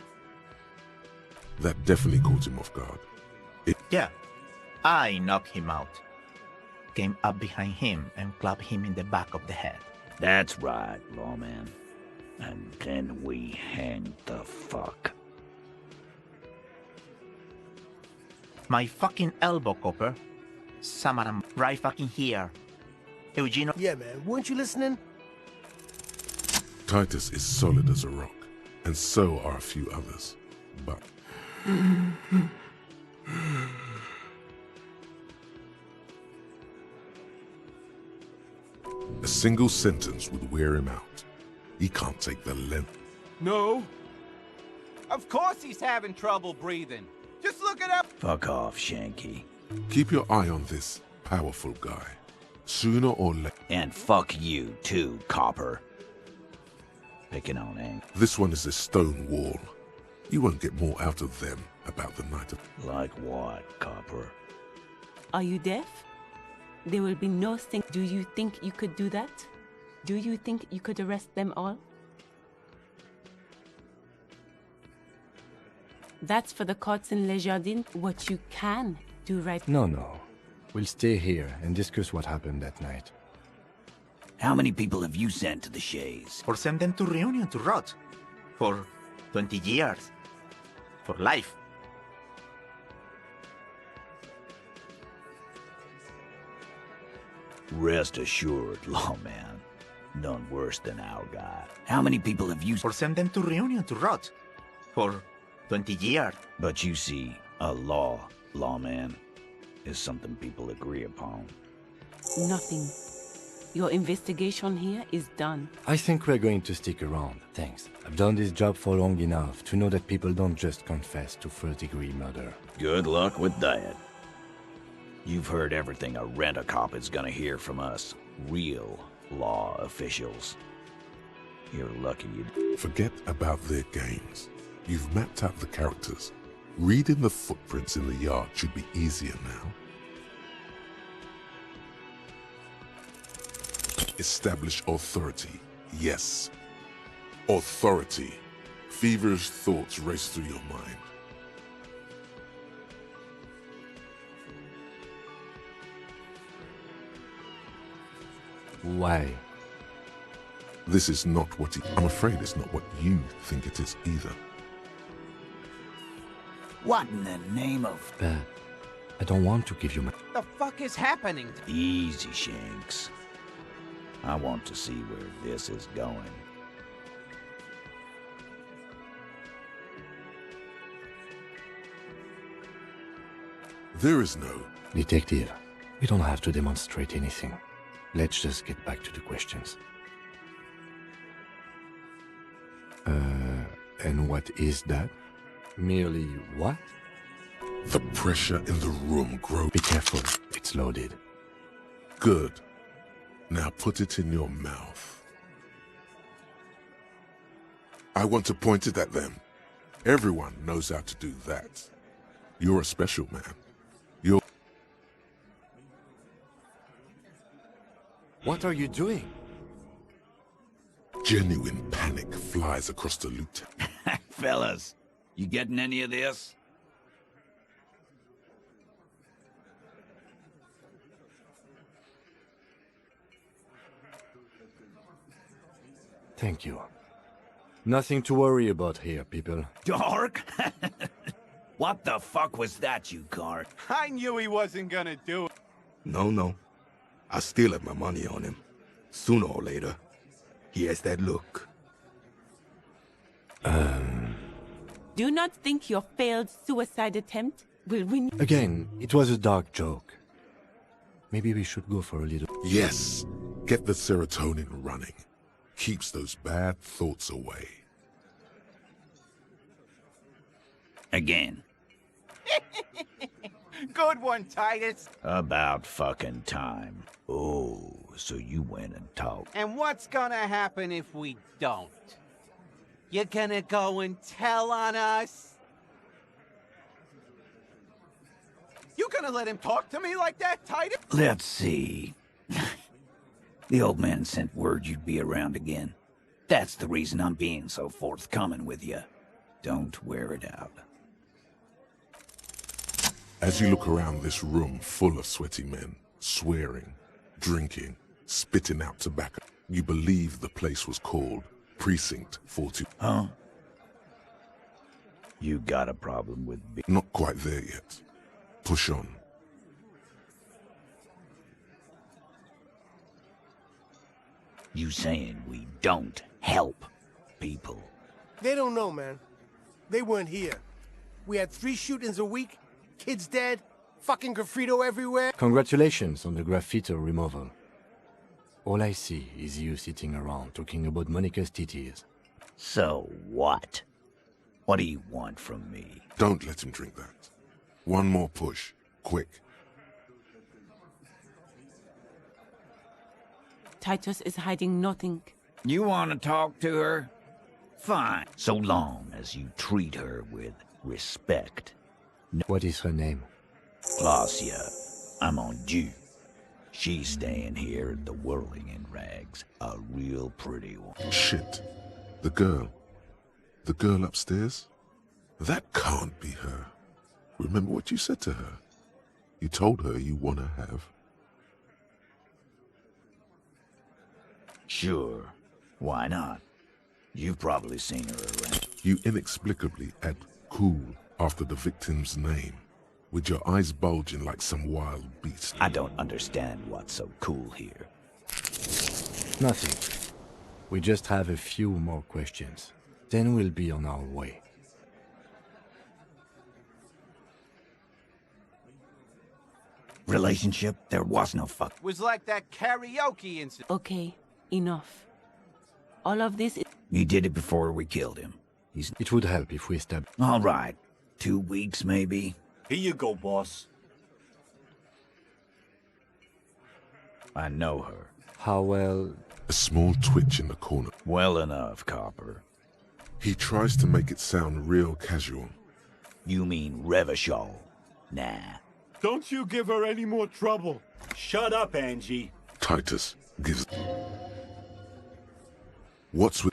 That definitely caught him off guard.
Yeah. I knocked him out. Came up behind him and clapped him in the back of the head.
That's right, lawman. And then we hanged the fuck.
My fucking elbow, Copper. Samaram, right fucking here. Eugenio.
Yeah, man. Weren't you listening?
Titus is solid as a rock, and so are a few others. But... a single sentence would wear him out. He can't take the length.
No. Of course he's having trouble breathing. Just look it up.
Fuck off, Shanky.
Keep your eye on this powerful guy. Sooner or later...
And fuck you, too, Copper. Picking on Hank.
This one is a stone wall. You won't get more out of them about the night of...
Like what, Copper?
Are you deaf? There will be no thing. Do you think you could do that? Do you think you could arrest them all? That's for the courts in Les Jardins. What you can do right
now. No. We'll stay here and discuss what happened that night.
How many people have you sent to the Shays?
Or send them to Reunion to rot. For 20 years. For life.
Rest assured, lawman. None worse than our guy. How many people have you...
Or send them to Reunion to rot. For 20 years.
But you see, a law, lawman, is something people agree upon.
Nothing. Your investigation here is done.
I think we're going to stick around, thanks. I've done this job for long enough to know that people don't just confess to first-degree murder.
Good luck with that. You've heard everything a rent-a-cop is gonna hear from us, real law officials. You're lucky you...
Forget about their games. You've mapped out the characters. Reading the footprints in the yard should be easier now. Establish authority. Yes. Authority. Feverish thoughts race through your mind.
Why?
This is not what I'm afraid it's not what you think it is either.
What in the name of...
I don't want to give you my...
The fuck is happening?
Easy, Shanks. I want to see where this is going.
There is no...
Detective, we don't have to demonstrate anything. Let's just get back to the questions. And what is that? Merely what?
The pressure in the room grows.
Be careful, it's loaded.
Good. Now put it in your mouth. I want to point it at them. Everyone knows how to do that. You're a special man. You're...
What are you doing?
Genuine panic flies across the lieutenant.
Fellas, you getting any of this?
Thank you. Nothing to worry about here, people.
Dark? What the fuck was that, you card?
I knew he wasn't gonna do it.
No. I still have my money on him. Sooner or later, he has that look.
Do you not think your failed suicide attempt will win?
Again, it was a dark joke. Maybe we should go for a little...
Yes. Get the serotonin running. Keeps those bad thoughts away.
Again.
Good one, Titus.
About fucking time. Oh, so you went and talked.
And what's gonna happen if we don't? You're gonna go and tell on us? You gonna let him talk to me like that, Titus?
Let's see. The old man sent word you'd be around again. That's the reason I'm being so forthcoming with you. Don't wear it out.
As you look around this room full of sweaty men, swearing, drinking, spitting out tobacco, you believe the place was called Precinct 42.
Huh? You got a problem with me?
Not quite there yet. Push on.
You saying we don't help people?
They don't know, man. They weren't here. We had 3 shootings a week, kids dead, fucking graffito everywhere.
Congratulations on the graffiti removal. All I see is you sitting around talking about Monica's titties.
So what? What do you want from me?
Don't let him drink that. One more push. Quick.
Titus is hiding nothing.
You want to talk to her? Fine. So long as you treat her with respect.
What is her name?
Glacia. I'm on due. She's staying here at the Whirling in Rags. A real pretty one.
Shit. The girl. The girl upstairs? That can't be her. Remember what you said to her? You told her you want to have.
Sure. Why not? You've probably seen her around.
You inexplicably add cool after the victim's name, with your eyes bulging like some wild beast.
I don't understand what's so cool here.
Nothing. We just have a few more questions. Then we'll be on our way.
Relationship? There was no fuck.
Was like that karaoke incident.
Okay, enough. All of this is...
He did it before we killed him.
It would help if we stepped...
All right. 2 weeks, maybe?
Here you go, boss.
I know her.
How well...
A small twitch in the corner.
Well enough, Copper.
He tries to make it sound real casual.
You mean Revachol? Nah.
Don't you give her any more trouble. Shut up, Angie.
Titus gives... What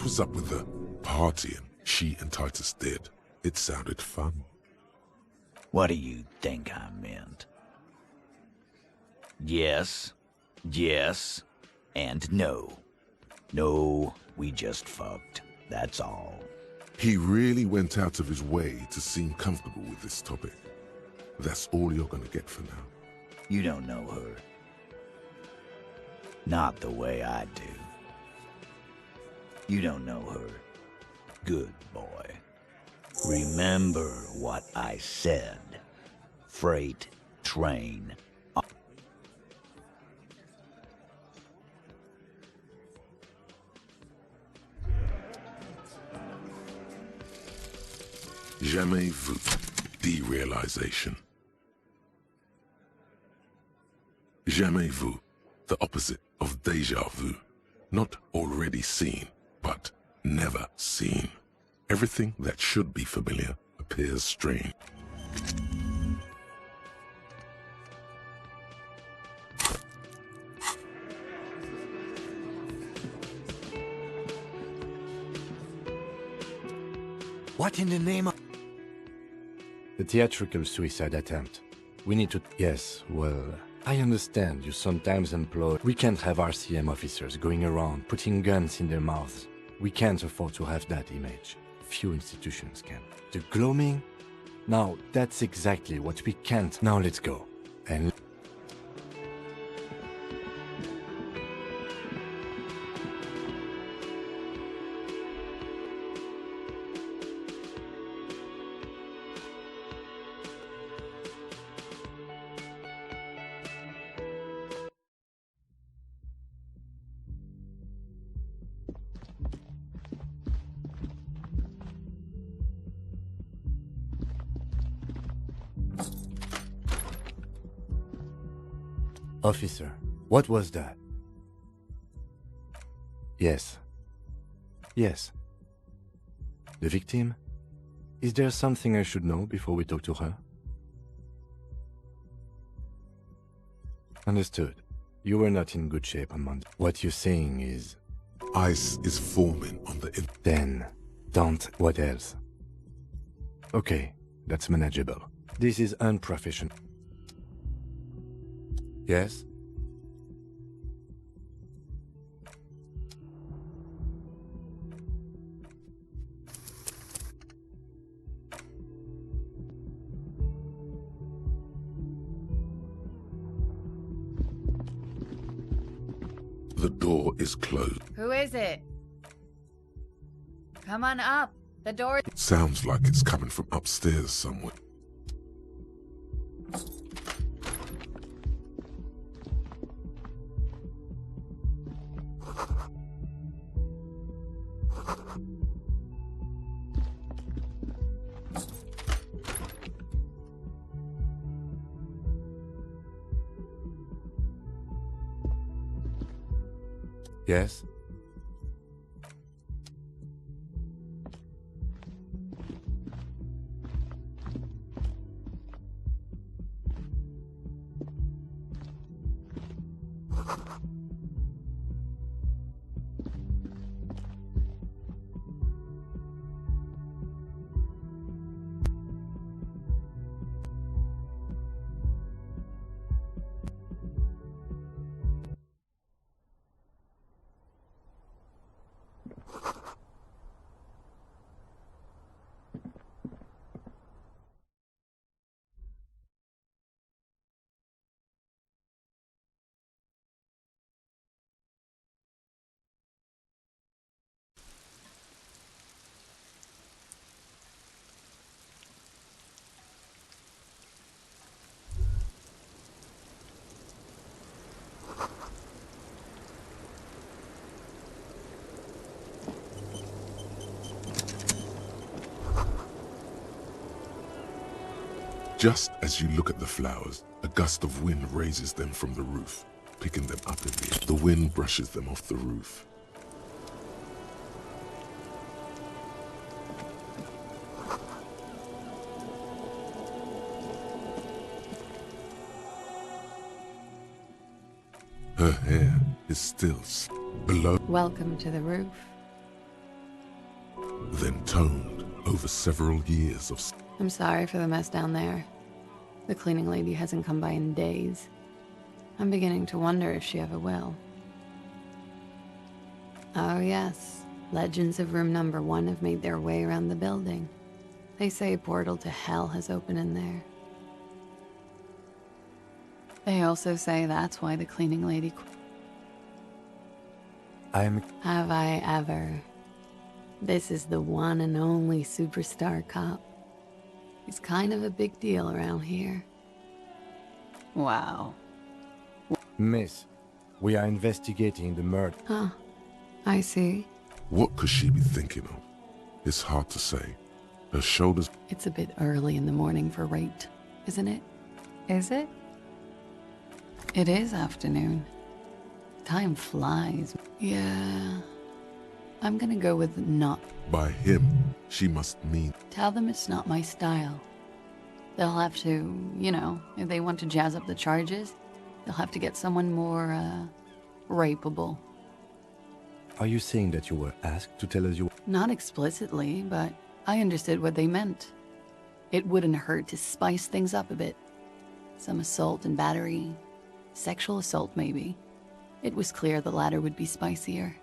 was up with the partying she and Titus did? It sounded fun.
What do you think I meant? Yes, yes, and no. No, we just fucked. That's all.
He really went out of his way to seem comfortable with this topic. That's all you're gonna get for now.
You don't know her. Not the way I do. You don't know her. Good boy. Remember what I said. Freight train.
Jamais vu. Derealization. Jamais vu. The opposite of déjà vu. Not already seen, but never seen. Everything that should be familiar appears strange.
What in the name of...
The theatrical suicide attempt. We need to... Yes, well, I understand you sometimes employ... We can't have RCM officers going around putting guns in their mouths. We can't afford to have that image. Few institutions can. The gloaming? Now, that's exactly what we can't. Now let's go. And... Officer, what was that? Yes. Yes. The victim? Is there something I should know before we talk to her? Understood. You were not in good shape on Monday. What you're saying is...
Ice is forming on the...
Then, don't... What else? Okay, that's manageable. This is unprofessional. Yes?
The door is closed.
Who is it? Come on up. The door...
Sounds like it's coming from upstairs somewhere.
Yes?
Just as you look at the flowers, a gust of wind raises them from the roof, picking them up in the air. The wind brushes them off the roof. Her hair is still below,
Welcome to the roof.
then toned over several years of
I'm sorry for the mess down there. The cleaning lady hasn't come by in days. I'm beginning to wonder if she ever will. Oh yes, legends of room number 1 have made their way around the building. They say a portal to hell has opened in there. They also say that's why the cleaning lady Have I ever? This is the one and only superstar cop. He's kind of a big deal around here. Wow.
Miss, we are investigating the murder.
Huh. I see.
What could she be thinking of? It's hard to say. Her shoulders...
It's a bit early in the morning for rate, isn't it? Is it? It is afternoon. Time flies. Yeah. I'm gonna go with not.
By him, she must mean...
Tell them it's not my style. They'll have to, you know, if they want to jazz up the charges, they'll have to get someone more, rapeable.
Are you saying that you were asked to tell us you...
Not explicitly, but I understood what they meant. It wouldn't hurt to spice things up a bit. Some assault and battery. Sexual assault, maybe. It was clear the latter would be spicier.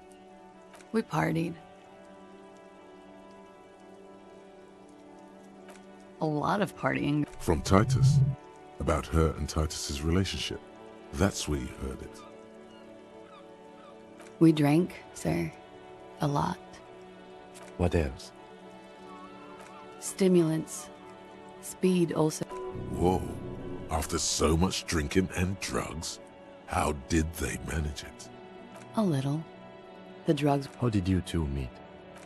We partied. A lot of partying.
From Titus. About her and Titus's relationship. That's where you heard it.
We drank, sir. A lot.
What else?
Stimulants. Speed also.
Whoa. After so much drinking and drugs, how did they manage it?
A little. The drugs.
How did you two meet?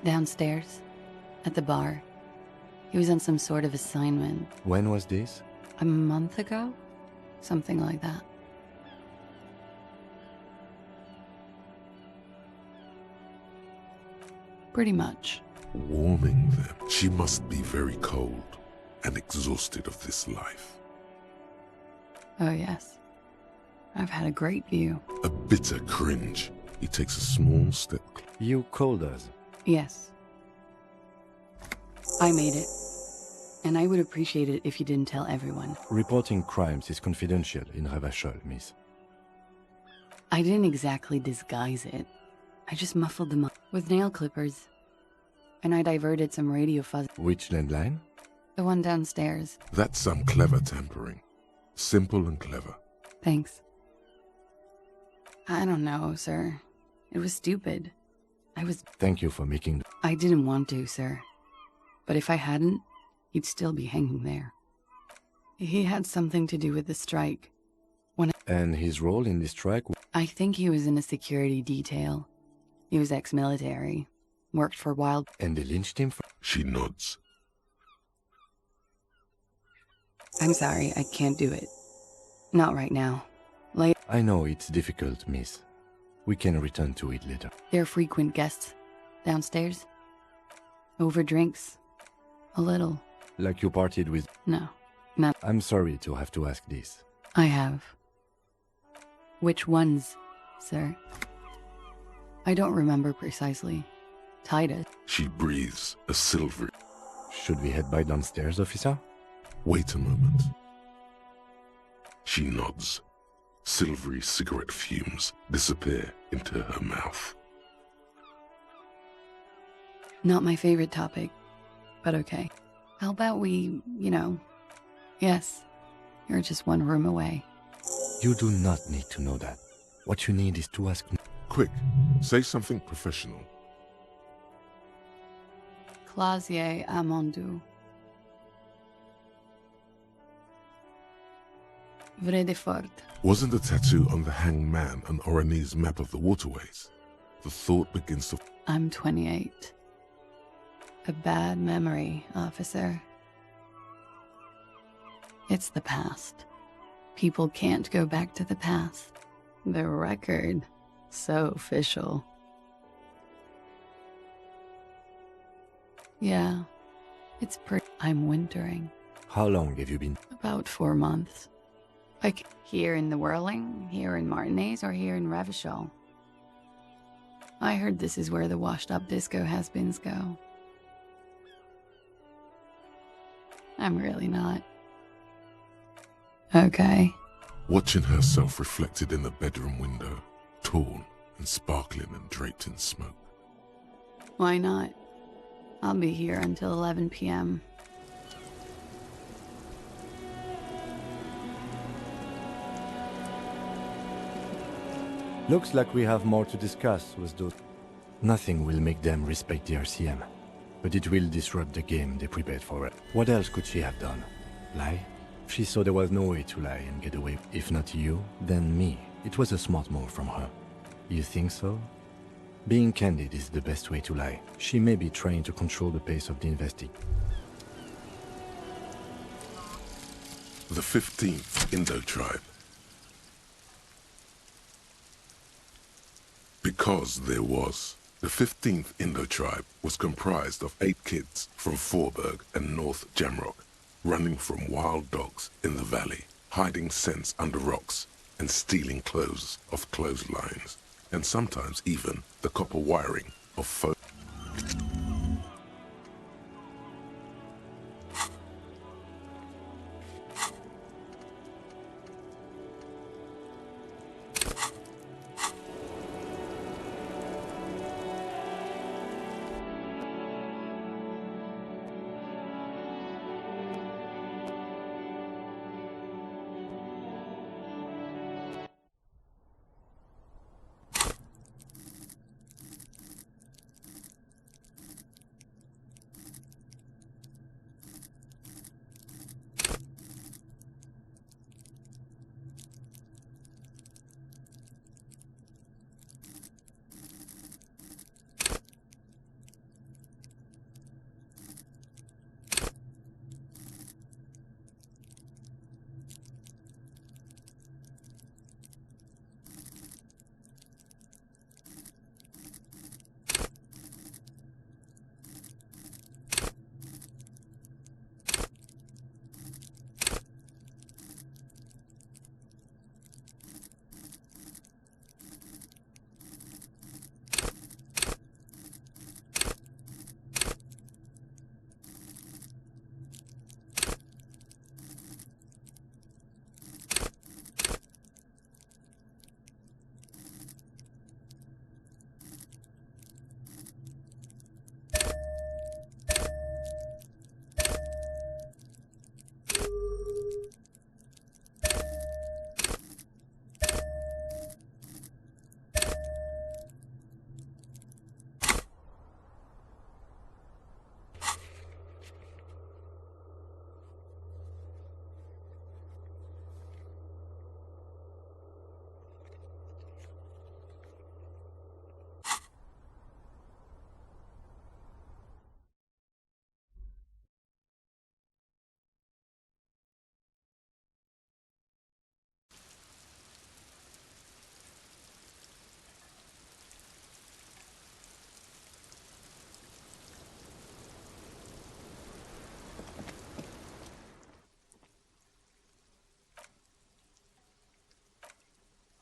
Downstairs. At the bar. He was on some sort of assignment.
When was this?
A month ago? Something like that. Pretty much.
Warming them. She must be very cold and exhausted of this life.
Oh, yes. I've had a great view.
A bitter cringe. He takes a small step.
You called us.
Yes. I made it. And I would appreciate it if you didn't tell everyone.
Reporting crimes is confidential in Ravachol, miss.
I didn't exactly disguise it. I just muffled them up with nail clippers. And I diverted some radio fuzz.
Which landline?
The one downstairs.
That's some clever tampering. Simple and clever.
Thanks. I don't know, sir. It was stupid.
Thank you for making...
I didn't want to, sir. But if I hadn't, he'd still be hanging there. He had something to do with the strike.
And his role in the strike?
I think he was in a security detail. He was ex-military. Worked for Wild...
And they lynched him for...
She nods.
I'm sorry, I can't do it. Not right now. Later.
I know it's difficult, miss. We can return to it later.
They're frequent guests. Downstairs. Over drinks. A little.
Like you partied with...
No, not...
I'm sorry to have to ask this.
I have. Which ones, sir? I don't remember precisely. Titus.
She breathes a silvery...
Should we head by downstairs, officer?
Wait a moment. She nods. Silvery cigarette fumes disappear into her mouth.
Not my favorite topic, but okay. How about we, yes, you're just one room away.
You do not need to know that. What you need is to ask...
Quick, say something professional.
Clasier Amandu. Vredefort.
Wasn't the tattoo on the hanged man an Oranese map of the waterways? The thought begins to...
I'm 28. A bad memory, officer. It's the past. People can't go back to the past. The record. So official. Yeah. It's pretty. I'm wintering.
How long have you been?
About 4 months. Like, here in the Whirling, here in Martinez, or here in Revachol. I heard this is where the washed-up disco has-beens go. I'm really not. Okay.
Watching herself reflected in the bedroom window, tall and sparkling and draped in smoke.
Why not? I'll be here until 11 p.m.
Looks like we have more to discuss with those. Nothing will make them respect the RCM, but it will disrupt the game they prepared for it. What else could she have done? Lie? She saw there was no way to lie and get away. If not you, then me. It was a smart move from her. You think so? Being candid is the best way to lie. She may be trying to control the pace of the investigation.
The 15th Indo tribe. Because there was. The 15th Indo tribe was comprised of 8 kids from Forberg and North Jamrock, running from wild dogs in the valley, hiding scents under rocks, and stealing clothes off clotheslines, and sometimes even the copper wiring of folk.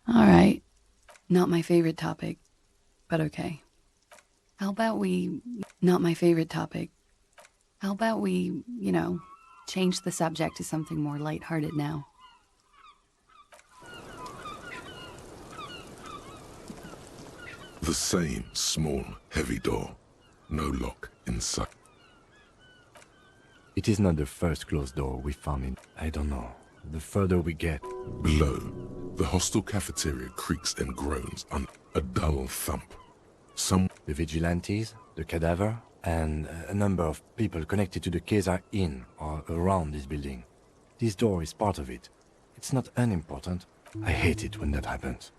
All right. Not my favorite topic, but okay. How about we... Not my favorite topic. How about we, change the subject to something more lighthearted now?
The same small, heavy door. No lock inside.
It is not the first closed door we found in... I don't know. The further we get...
Below, the hostel cafeteria creaks and groans under a dull thump.
The vigilantes, the cadaver, and a number of people connected to the Keza Inn are around this building. This door is part of it. It's not unimportant. I hate it when that happens.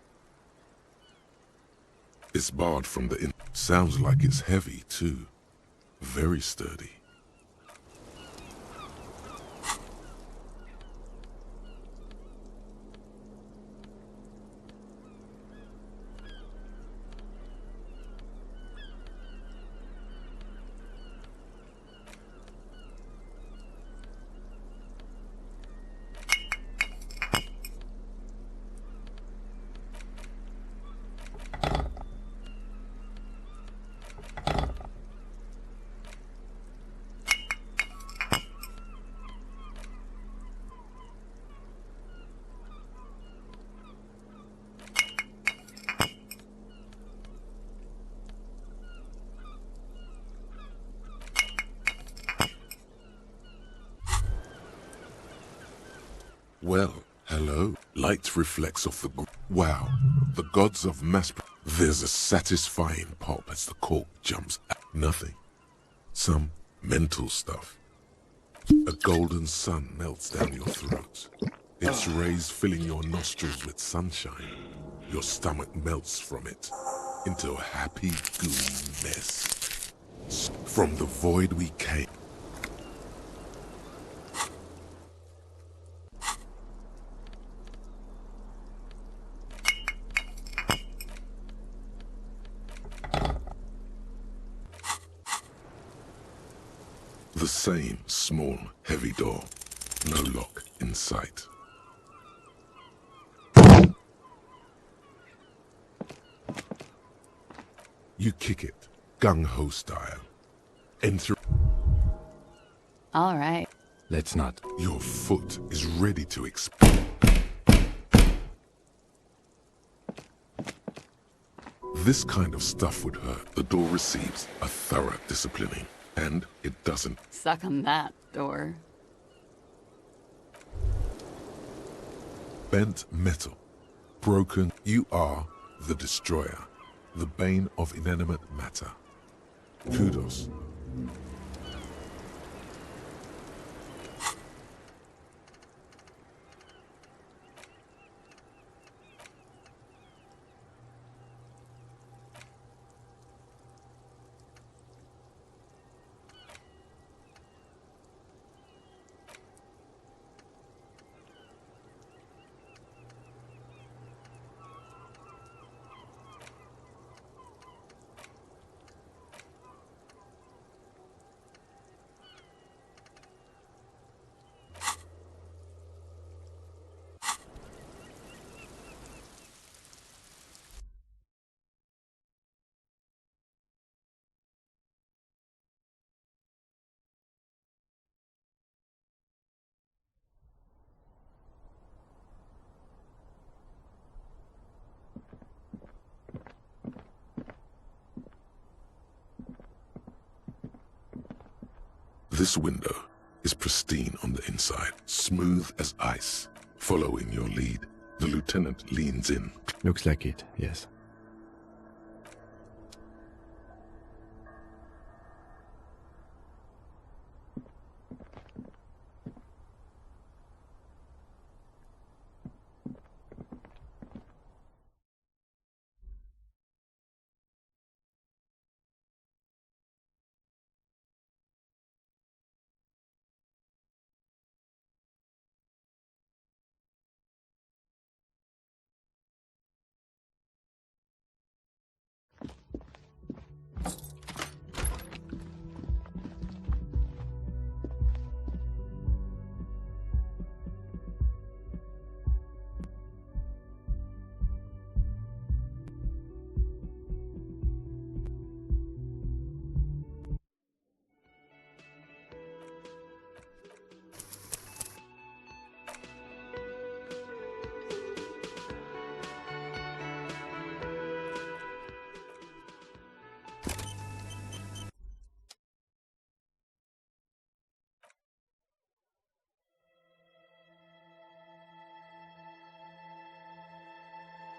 It's barred from the inn. Sounds like it's heavy, too. Very sturdy. Well, hello. Light reflects off the... Wow, the gods of mass... There's a satisfying pop as the cork jumps at nothing. Some mental stuff. A golden sun melts down your throat. Its rays filling your nostrils with sunshine. Your stomach melts from it into a happy, gooey mess. From the void we came. The same small, heavy door. No lock in sight. You kick it, gung-ho style. Enter.
All right.
Let's not.
Your foot is ready to explode. This kind of stuff would hurt. The door receives a thorough disciplining, and it doesn't.
Suck on that, door.
Bent metal. Broken. You are the destroyer. The bane of inanimate matter. Kudos. This window is pristine on the inside, smooth as ice. Following your lead, the lieutenant leans in.
Looks like it, yes.